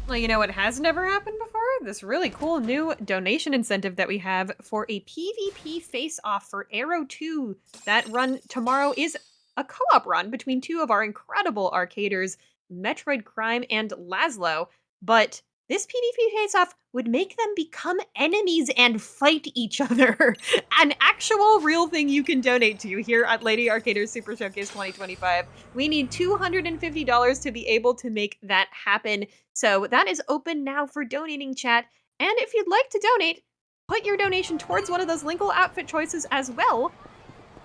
Well, you know what has never happened before? This really cool new donation incentive that we have for a PvP face-off for Arrow 2. That run tomorrow is a co-op run between two of our incredible arcaders, Metroid Crime and Laszlo. But this PvP face-off would make them become enemies and fight each other. An actual real thing you can donate to here at Lady Arcaders Super Showcase 2025. We need $250 to be able to make that happen. So that is open now for donating, chat. And if you'd like to donate, put your donation towards one of those Linkle outfit choices as well.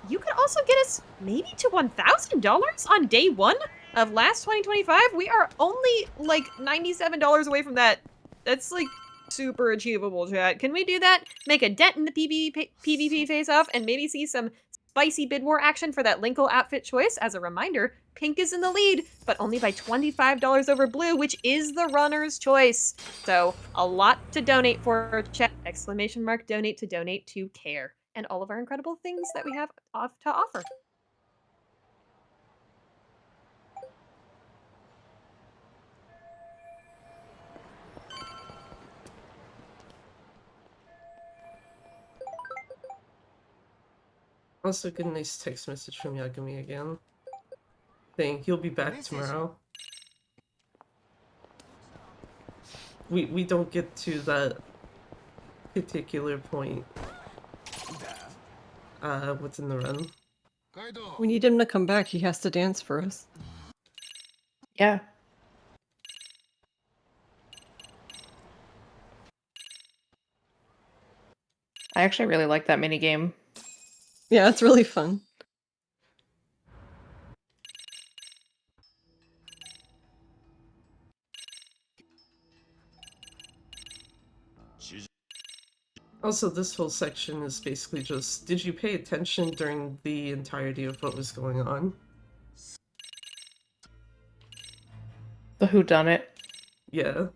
You could also get us maybe to $1,000 on day one of LASS 2025. We are only like $97 away from that. That's like super achievable, chat. Can we do that? Make a dent in the PvP face-off and maybe see some spicy bid war action for that Linkle outfit choice. As a reminder, pink is in the lead, but only by $25 over blue, which is the runner's choice. So a lot to donate for, chat. Exclamation mark donate to care. And all of our incredible things that we have to offer. Also, get a nice text message from Yagami again, saying he'll be back tomorrow. We don't get to that particular point within the run. We need him to come back. He has to dance for us. Yeah. I actually really like that mini game. Yeah, it's really fun. Also, this whole section is basically just, did you pay attention during the entirety of what was going on? The whodunit. Yeah.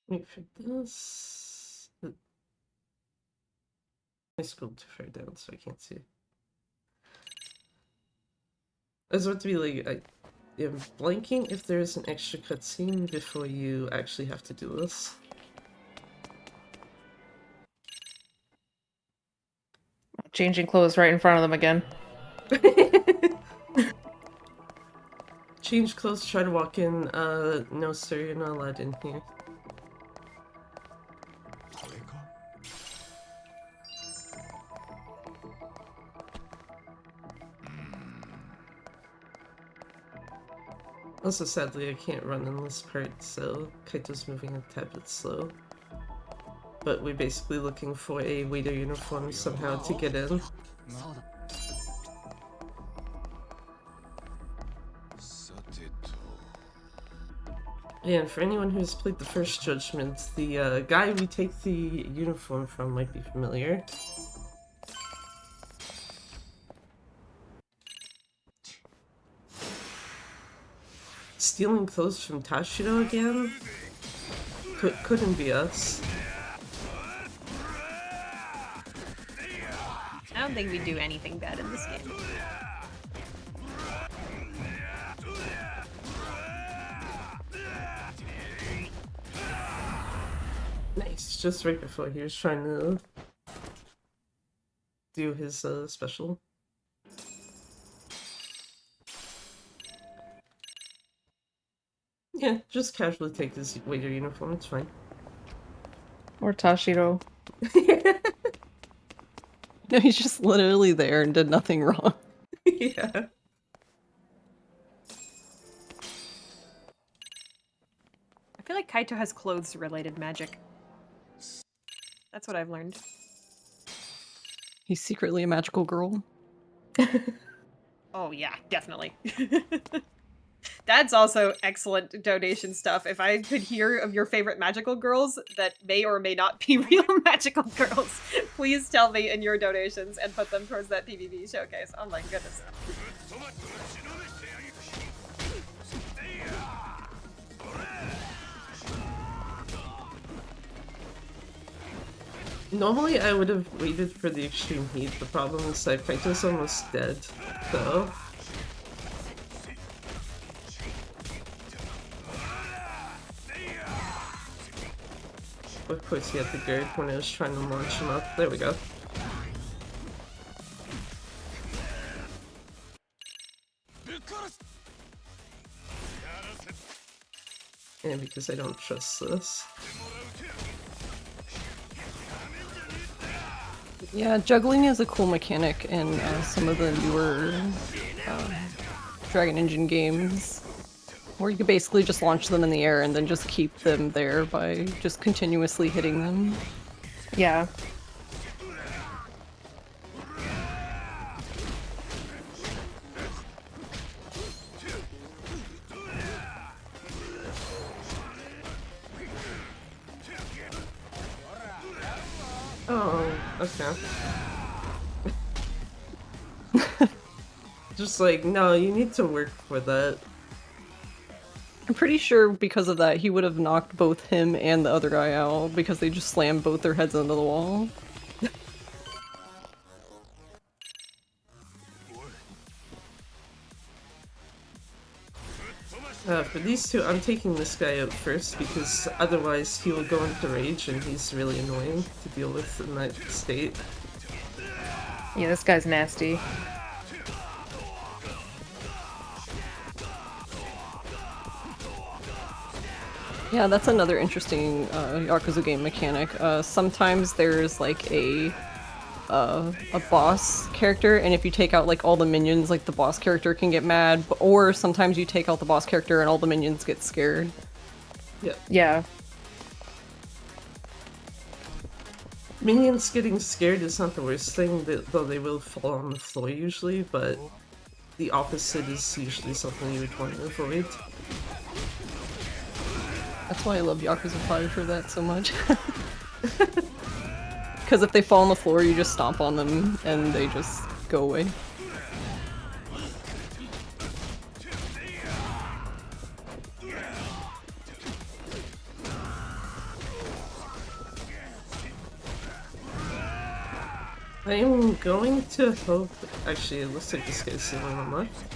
Wait for this. I scrolled too far down, so I can't see. I was about to be like, I am blanking if there's an extra cutscene before you actually have to do this. Changing clothes right in front of them again. Change clothes, try to walk in. No sir, you're not allowed in here. Also, sadly, I can't run in this part, so Kaito's moving a tad bit slow. But we're basically looking for a waiter uniform somehow to get in. And for anyone who's played the first Judgment, the guy we take the uniform from might be familiar. Stealing clothes from Tashiro again? Couldn't be us. don't think we do anything bad in this game. Nice, just right before he was trying to do his special. Yeah, just casually take his waiter uniform, it's fine. Or Tashiro. No, he's just literally there and did nothing wrong. Yeah. I feel like Kaito has clothes-related magic. That's what I've learned. He's secretly a magical girl. Oh yeah, definitely. That's also excellent donation stuff. If I could hear of your favorite magical girls that may or may not be real magical girls, please tell me in your donations and put them towards that PvP showcase. Oh my goodness. Normally I would have waited for the extreme heat. The problem is that Kaito's almost dead, so... Of course he had the guard when I was trying to launch him up. There we go. And because I don't trust this. Yeah, juggling is a cool mechanic in some of the newer Dragon Engine games, where you can basically just launch them in the air and then just keep them there by just continuously hitting them. Yeah. Oh, okay. Just like, no, you need to work for that. I'm pretty sure because of that he would have knocked both him and the other guy out because they just slammed both their heads into the wall. For these two, I'm taking this guy out first because otherwise he will go into rage and he's really annoying to deal with in that state. Yeah, this guy's nasty. Yeah, that's another interesting Yakuza game mechanic. Sometimes there's like a boss character, and if you take out like all the minions, like the boss character can get mad, or sometimes you take out the boss character and all the minions get scared. Yeah. Yeah. Minions getting scared is not the worst thing, though they will fall on the floor usually, but the opposite is usually something you would want to avoid. That's why I love Yakuza 5 for that so much. Because if they fall on the floor, you just stomp on them and they just go away. I'm going to hope... Actually, it looks like this guy's the only one left.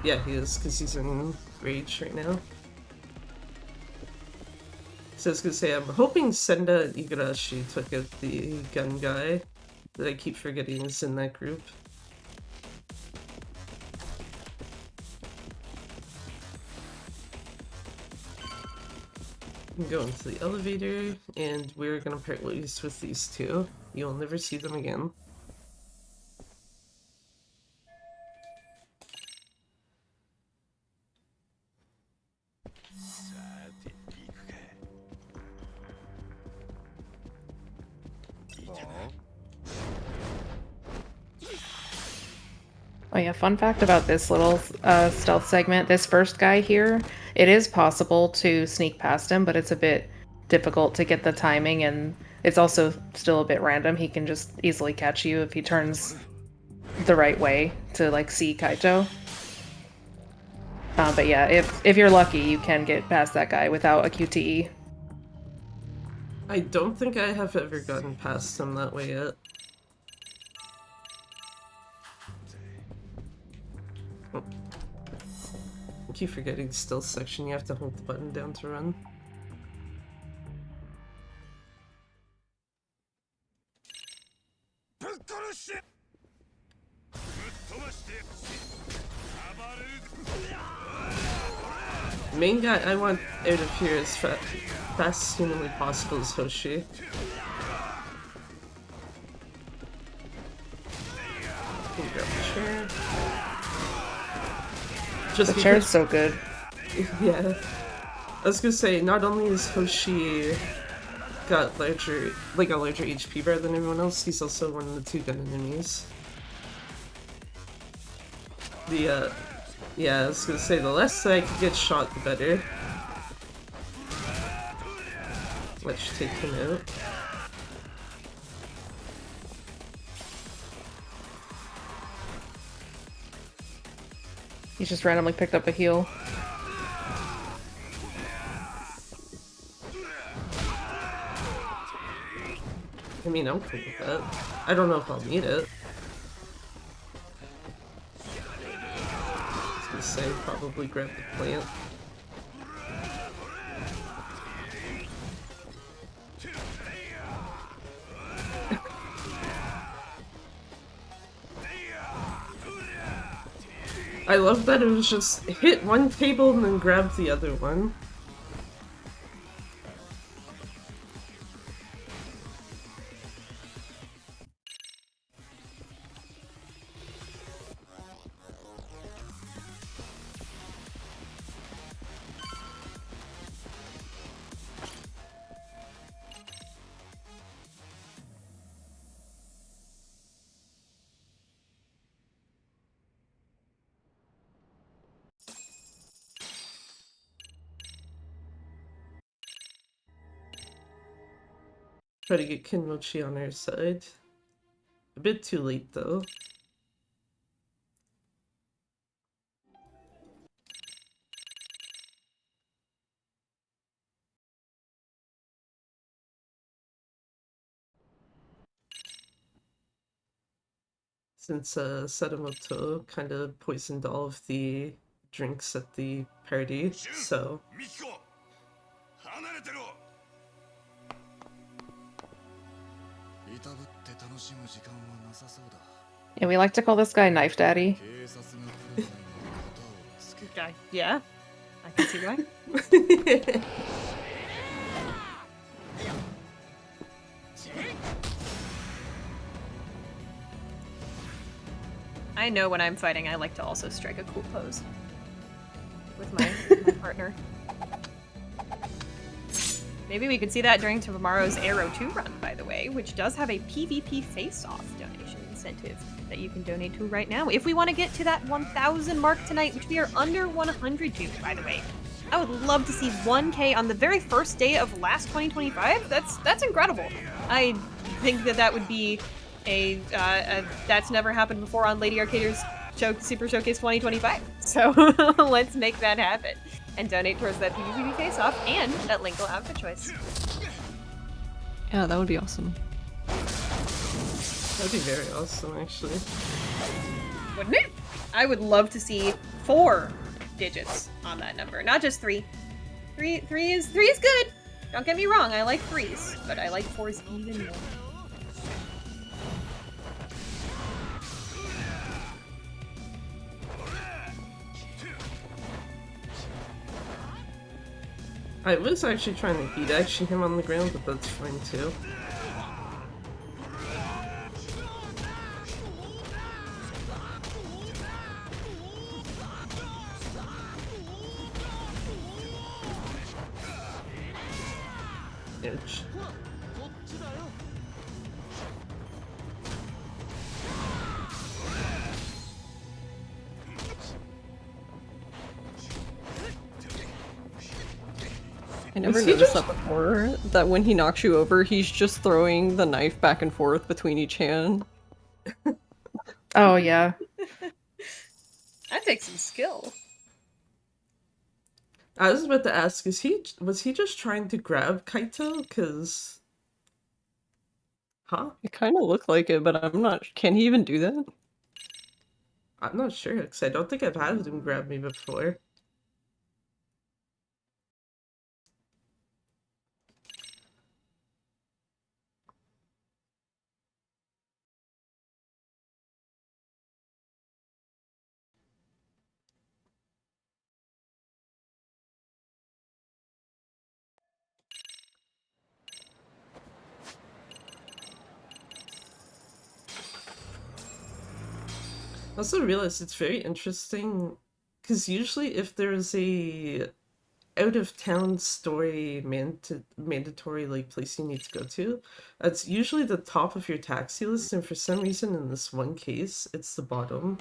Yeah, he is, because he's in rage right now. So I was gonna say, I'm hoping Senda and Igarashi took out the gun guy that I keep forgetting is in that group. I'm going to the elevator, and we're gonna part ways with these two. You'll never see them again. Oh yeah, fun fact about this little stealth segment. This first guy here, it is possible to sneak past him, but it's a bit difficult to get the timing, and it's also still a bit random. He can just easily catch you if he turns the right way to like see Kaito. But yeah, if you're lucky, you can get past that guy without a QTE. I don't think I have ever gotten past him that way yet. Oh. I keep forgetting the stealth section, you have to hold the button down to run. Main guy I want out of here as fast as humanly possible is Hoshi. Grab the chair. Just The chair's so good. Yeah. I was gonna say, not only is Hoshi got a larger HP bar than everyone else, he's also one of the 2-gun enemies. Yeah, I was gonna say, the less I can get shot, the better. Let's take him out. He just randomly picked up a heal. I mean, I'm cool with that. I don't know if I'll need it. I was gonna say, probably grab the plant. I love that it was just hit one table and then grab the other one. Try to get Kinmochi on our side. A bit too late though. Since Sadamoto kind of poisoned all of the drinks at the party, so... Yeah, we like to call this guy Knife Daddy. Okay, yeah. I can see why. I know when I'm fighting, I like to also strike a cool pose with my partner. Maybe we could see that during tomorrow's Arrow 2 run, by the way, which does have a PvP face-off donation incentive that you can donate to right now. If we want to get to that 1,000 mark tonight, which we are under 100 to, by the way. I would love to see 1K on the very first day of LASS 2025. That's incredible. I think that would be a that's never happened before on Lady Arcader's Super Showcase 2025. So let's make that happen and donate towards that PvP face-off, and that Link will have the choice. Yeah, that would be awesome. That'd be very awesome, actually. Wouldn't it? I would love to see 4 digits on that number, not just 3. Three is good. Don't get me wrong, I like 3s, but I like 4s even more. I was actually trying to beat action him on the ground, but that's fine too. Ouch. I never noticed that before, that when he knocks you over, he's just throwing the knife back and forth between each hand. Oh, yeah. That takes some skill. I was about to ask, was he just trying to grab Kaito? Cause... Huh? It kind of looked like it, but I'm not... Can he even do that? I'm not sure, because I don't think I've had him grab me before. I also realized it's very interesting, because usually if there's a out-of-town story mandatory like place you need to go to, it's usually the top of your taxi list, and for some reason in this one case, it's the bottom.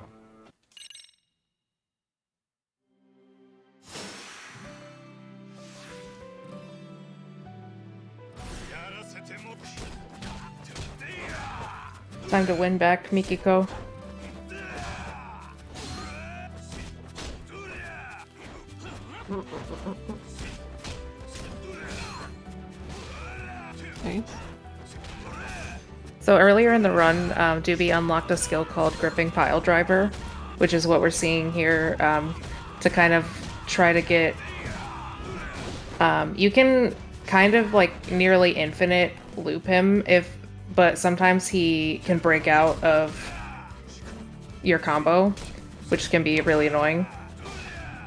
Time to win back, Mikiko. Nice. So earlier in the run, Doobie unlocked a skill called Gripping Pile Driver, which is what we're seeing here, to kind of try to get... you can kind of like nearly infinite loop him, but sometimes he can break out of your combo, which can be really annoying.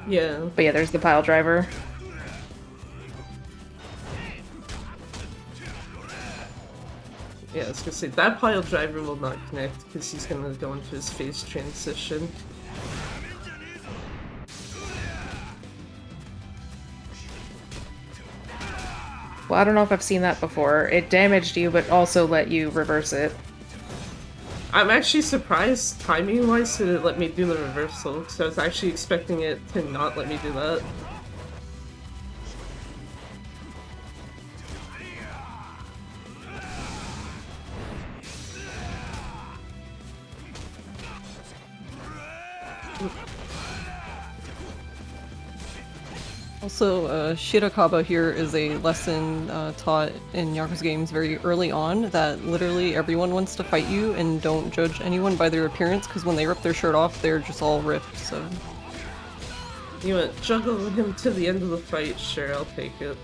Yeah. But yeah, there's the Pile Driver. Yeah, I was gonna say, that pile driver will not connect because he's gonna go into his phase transition. Well, I don't know if I've seen that before. It damaged you, but also let you reverse it. I'm actually surprised, timing-wise, that it let me do the reversal, because I was actually expecting it to not let me do that. Also, Shirakaba here is a lesson taught in Yakuza games very early on that literally everyone wants to fight you and don't judge anyone by their appearance, because when they rip their shirt off, they're just all ripped, so... You want to juggle him to the end of the fight? Sure, I'll take it.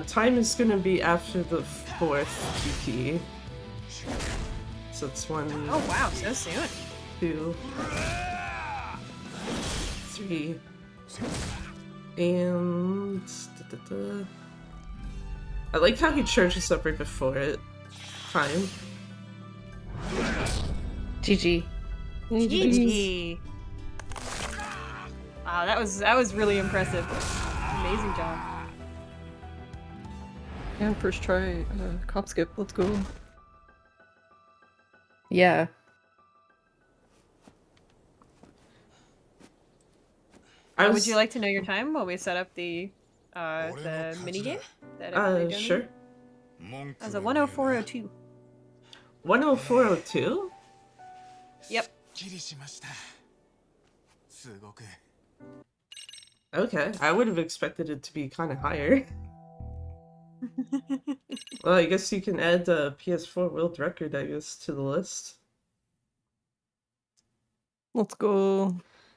Time is gonna be after the 4th PP. So it's 1... Oh wow, so soon. 2... 3... And... I like how he charges up right before it. Time. GG. GG. Wow, that was really impressive. Amazing job. And first try, cop skip, let's go. Yeah. Would you like to know your time while we set up the minigame? That everybody does? Sure. As a 10402. 10402? Yep. Okay, I would have expected it to be kind of higher. Well, I guess you can add a PS4 world record, I guess, to the list. Let's go.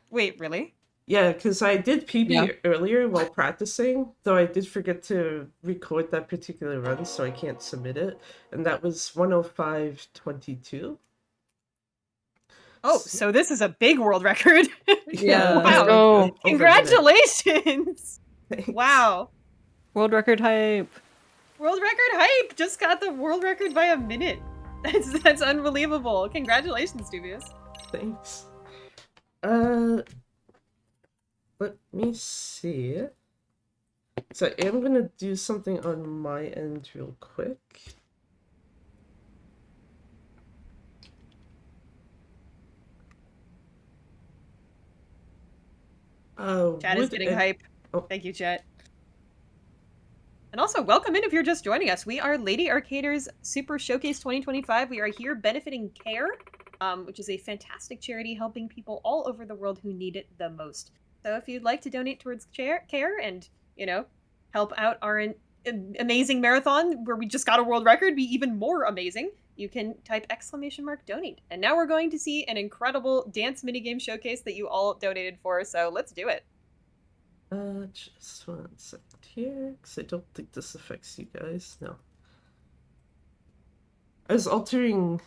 Wait, really? Yeah, because I did PB Yeah. earlier while practicing, though I did forget to record that particular run, so I can't submit it. And that was 105.22. Oh, so this is a big world record. Yeah. Wow. Oh, Congratulations! Thanks. Wow. World record hype. World record hype! Just got the world record by a minute. That's unbelievable. Congratulations, Dubious. Thanks. Let me see. So I am gonna do something on my end real quick. Chat is getting hype. Oh. Thank you, chat. And also, welcome in if you're just joining us. We are Lady Arcaders Super Showcase 2025. We are here benefiting CARE, which is a fantastic charity helping people all over the world who need it the most. So if you'd like to donate towards CARE and, you know, help out our amazing marathon where we just got a world record be even more amazing, you can type !donate. And now we're going to see an incredible dance minigame showcase that you all donated for, so let's do it. Just 1 second here, because I don't think this affects you guys. No. I was altering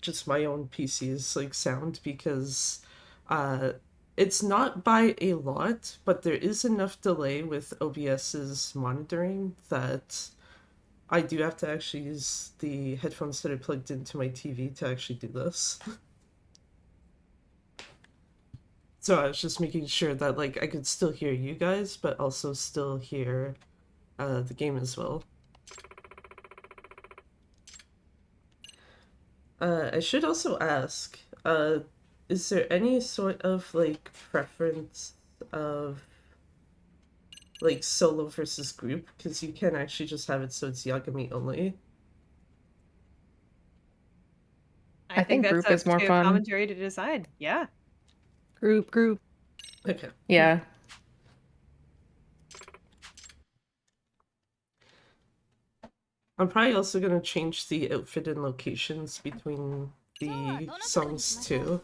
just my own PC's like sound because it's not by a lot, but there is enough delay with OBS's monitoring that I do have to actually use the headphones that are plugged into my TV to actually do this. So I was just making sure that like I could still hear you guys, but also still hear the game as well. I should also ask, is there any sort of like preference of like solo versus group? Because you can actually just have it so it's Yagami only. I think that's group up is more to fun. Commentary to decide. Yeah. Group. Okay. Yeah. I'm probably also gonna change the outfit and locations between the songs too.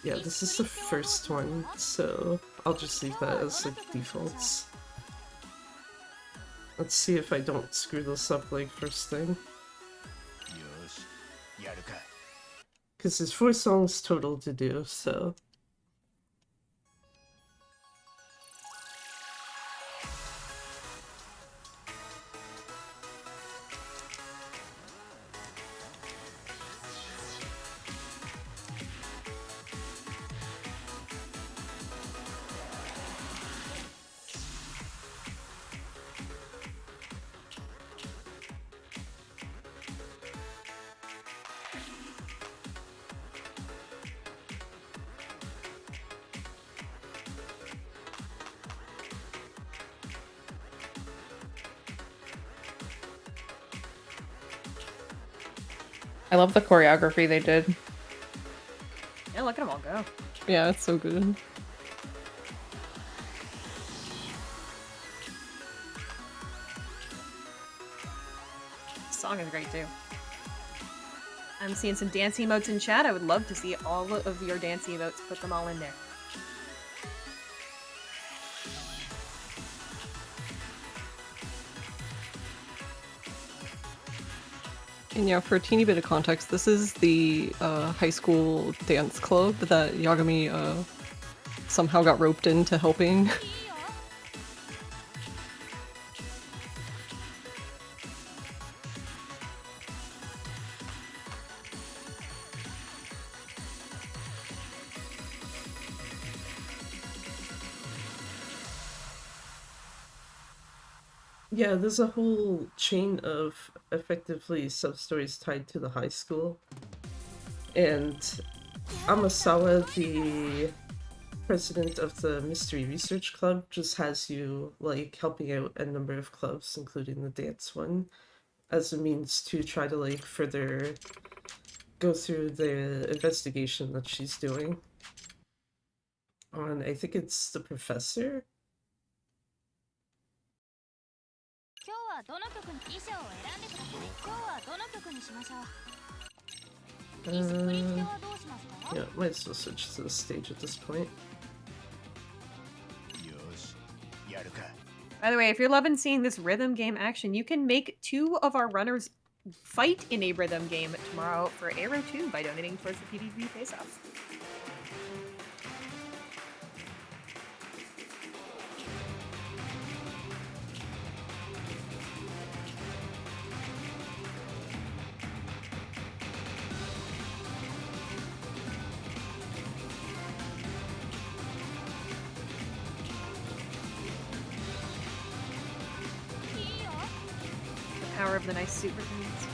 Yeah, this is the first one, so I'll just leave that as like defaults. Let's see if I don't screw this up like first thing. Because there's 4 songs total to do, so... I love the choreography they did. Yeah, look at them all go. Yeah, it's so good. The song is great too. I'm seeing some dance emotes in chat. I would love to see all of your dance emotes. Put them all in there. And yeah, for a teeny bit of context, this is the high school dance club that Yagami somehow got roped into helping. Yeah, there's a whole chain of effectively sub-stories tied to the high school. And Amasawa, the president of the Mystery Research Club, just has you, like, helping out a number of clubs, including the dance one, as a means to try to, like, further go through the investigation that she's doing. On, I think it's the professor? Yeah, might as well switch to the stage at this point. By the way, if you're loving seeing this rhythm game action, you can make 2 of our runners fight in a rhythm game tomorrow for Arrow 2 by donating towards the PvP face-off. Power of the nice super things.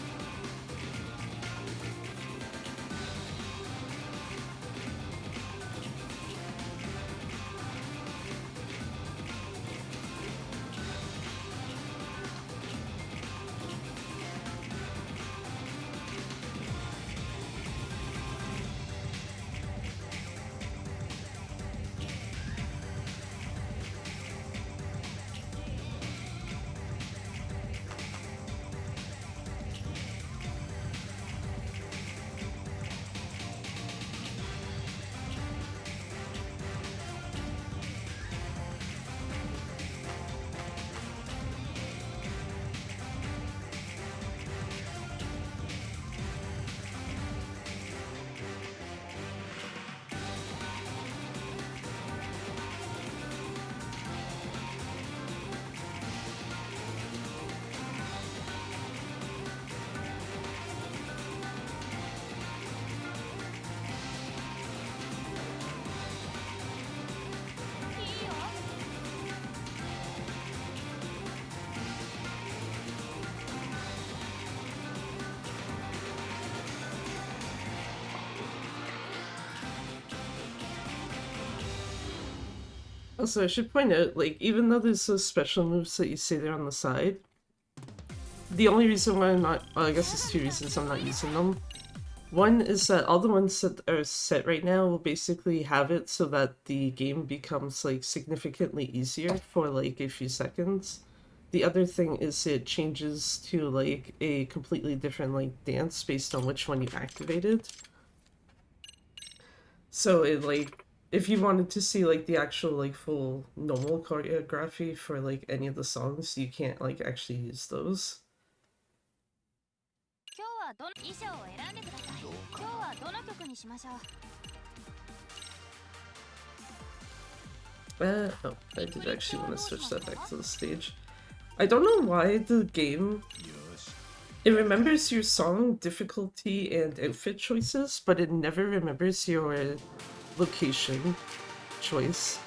Also, I should point out, like, even though there's those special moves that you see there on the side, the only reason why I'm not, well, I guess there's two reasons I'm not using them. One is that all the ones that are set right now will basically have it so that the game becomes, like, significantly easier for, like, a few seconds. The other thing is it changes to, like, a completely different, like, dance based on which one you activated. So it, like, if you wanted to see, like, the actual, like, full normal choreography for, like, any of the songs, you can't, like, actually use those. Oh, I did actually want to switch that back to the stage. I don't know why the game... It remembers your song difficulty and outfit choices, but it never remembers your location choice.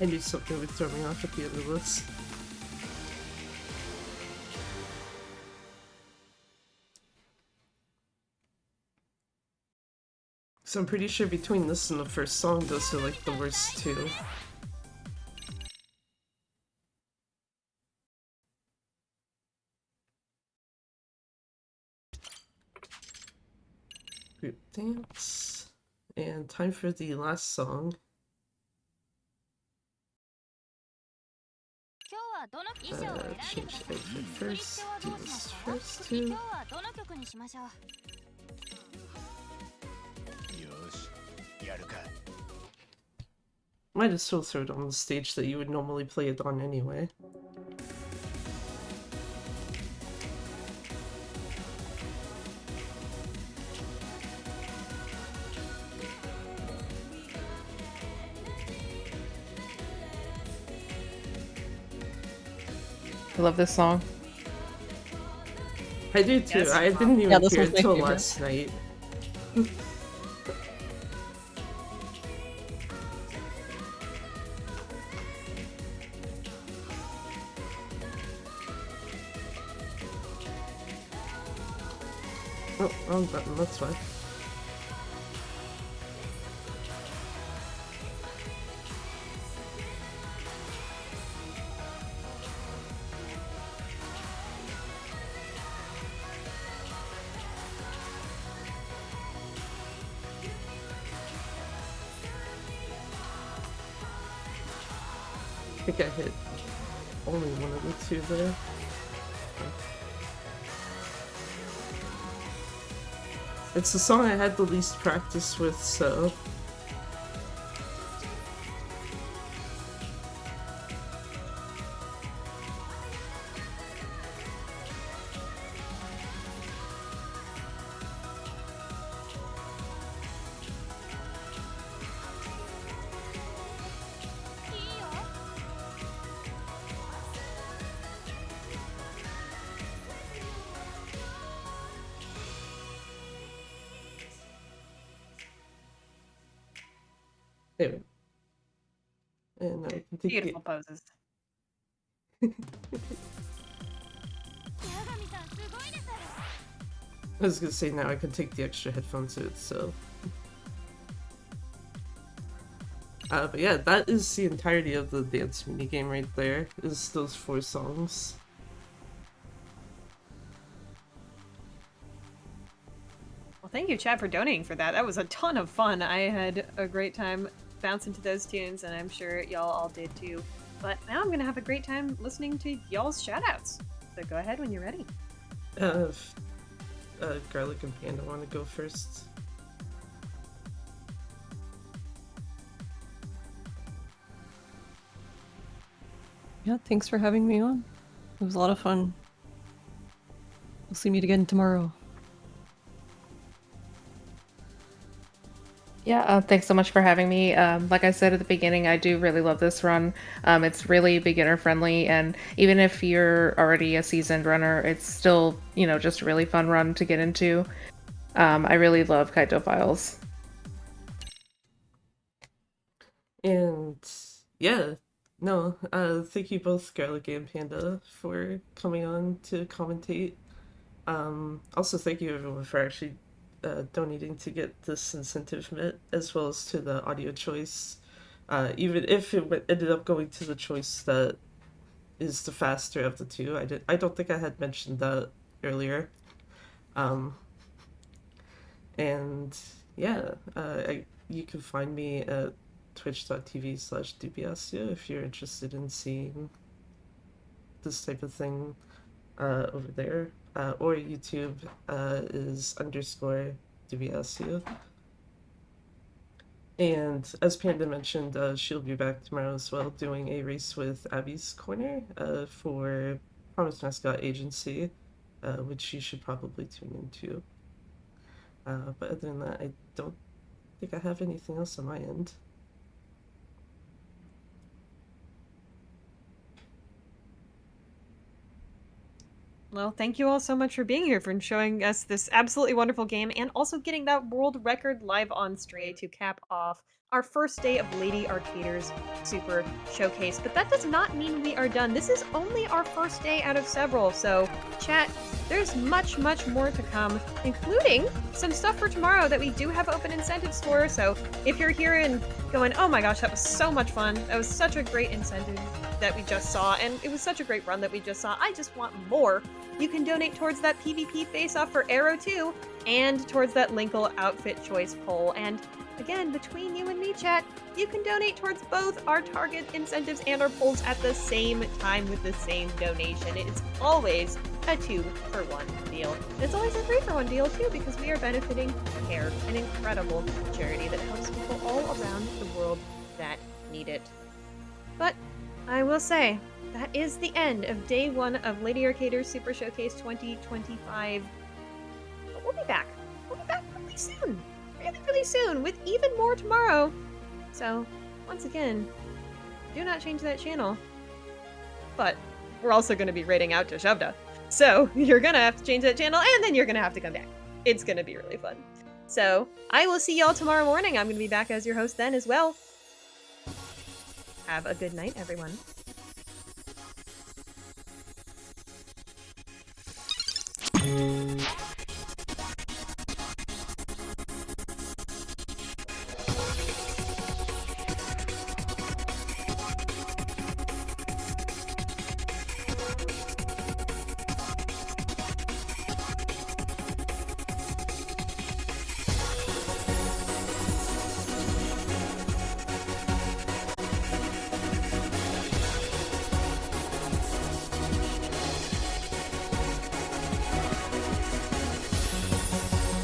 I knew something would throw me off at the end of this. So I'm pretty sure between this and the first song, those are like the worst two. Group dance. And time for the last song. Change the outfit first. Do this first too. Might as well throw it on the stage that you would normally play it on anyway. I love this song. I do too. Yes. I didn't even Yeah, this hear was it my till favorite. last night. Oh, wrong button, that's why. I think I hit only one of the two there. It's the song I had the least practice with, so... Anyway. And I can take Beautiful poses. I was gonna say now I can take the extra headphones out, so. But yeah, that is the entirety of the dance minigame right there, is those 4 songs. Well, thank you, Chad, for donating for that. That was a ton of fun. I had a great time bouncing to those tunes, and I'm sure y'all all did too. But now I'm gonna have a great time listening to y'all's shoutouts. So go ahead when you're ready. Garlic and Panda want to go first. Yeah, thanks for having me on. It was a lot of fun. We'll see me again tomorrow. Yeah, thanks so much for having me. Like I said at the beginning, I do really love this run. It's really beginner friendly, and even if you're already a seasoned runner, it's still, you know, just a really fun run to get into. I really love Kaito Files. And yeah, no, thank you both, Garlic and Panda, for coming on to commentate. Also thank you everyone for actually donating to get this incentive met, as well as to the audio choice. Even if it ended up going to the choice that is the faster of the two. I don't think I had mentioned that earlier. And yeah, you can find me at twitch.tv/dubious if you're interested in seeing this type of thing over there. Or YouTube is _dubious. And as Panda mentioned, she'll be back tomorrow as well, doing a race with Abby's Corner for Promised Mascot Agency, which you should probably tune into. But other than that, I don't think I have anything else on my end. Well, thank you all so much for being here, for showing us this absolutely wonderful game, and also getting that world record live on stream to cap off our first day of Lady Arcader's Super Showcase. But that does not mean we are done. This is only our first day out of several, so chat, there's much, much more to come, including some stuff for tomorrow that we do have open incentives for. So if you're here and going, oh my gosh, that was so much fun, that was such a great incentive that we just saw, and it was such a great run that we just saw, I just want more, you can donate towards that PvP face-off for Arrow 2, and towards that Linkle outfit choice poll. And again, between you and me, chat, you can donate towards both our target incentives and our polls at the same time with the same donation. It is always a 2-for-1 deal. And it's always a 3-for-1 deal too, because we are benefiting CARE, an incredible charity that helps people all around the world that need it. But I will say, that is the end of day 1 of Lady Arcader's Super Showcase 2025. But we'll be back. We'll be back really soon. Really soon, with even more tomorrow. So, once again, do not change that channel. But we're also going to be raiding out to Shavda. So, you're going to have to change that channel, and then you're going to have to come back. It's going to be really fun. So, I will see y'all tomorrow morning. I'm going to be back as your host then as well. Have a good night, everyone.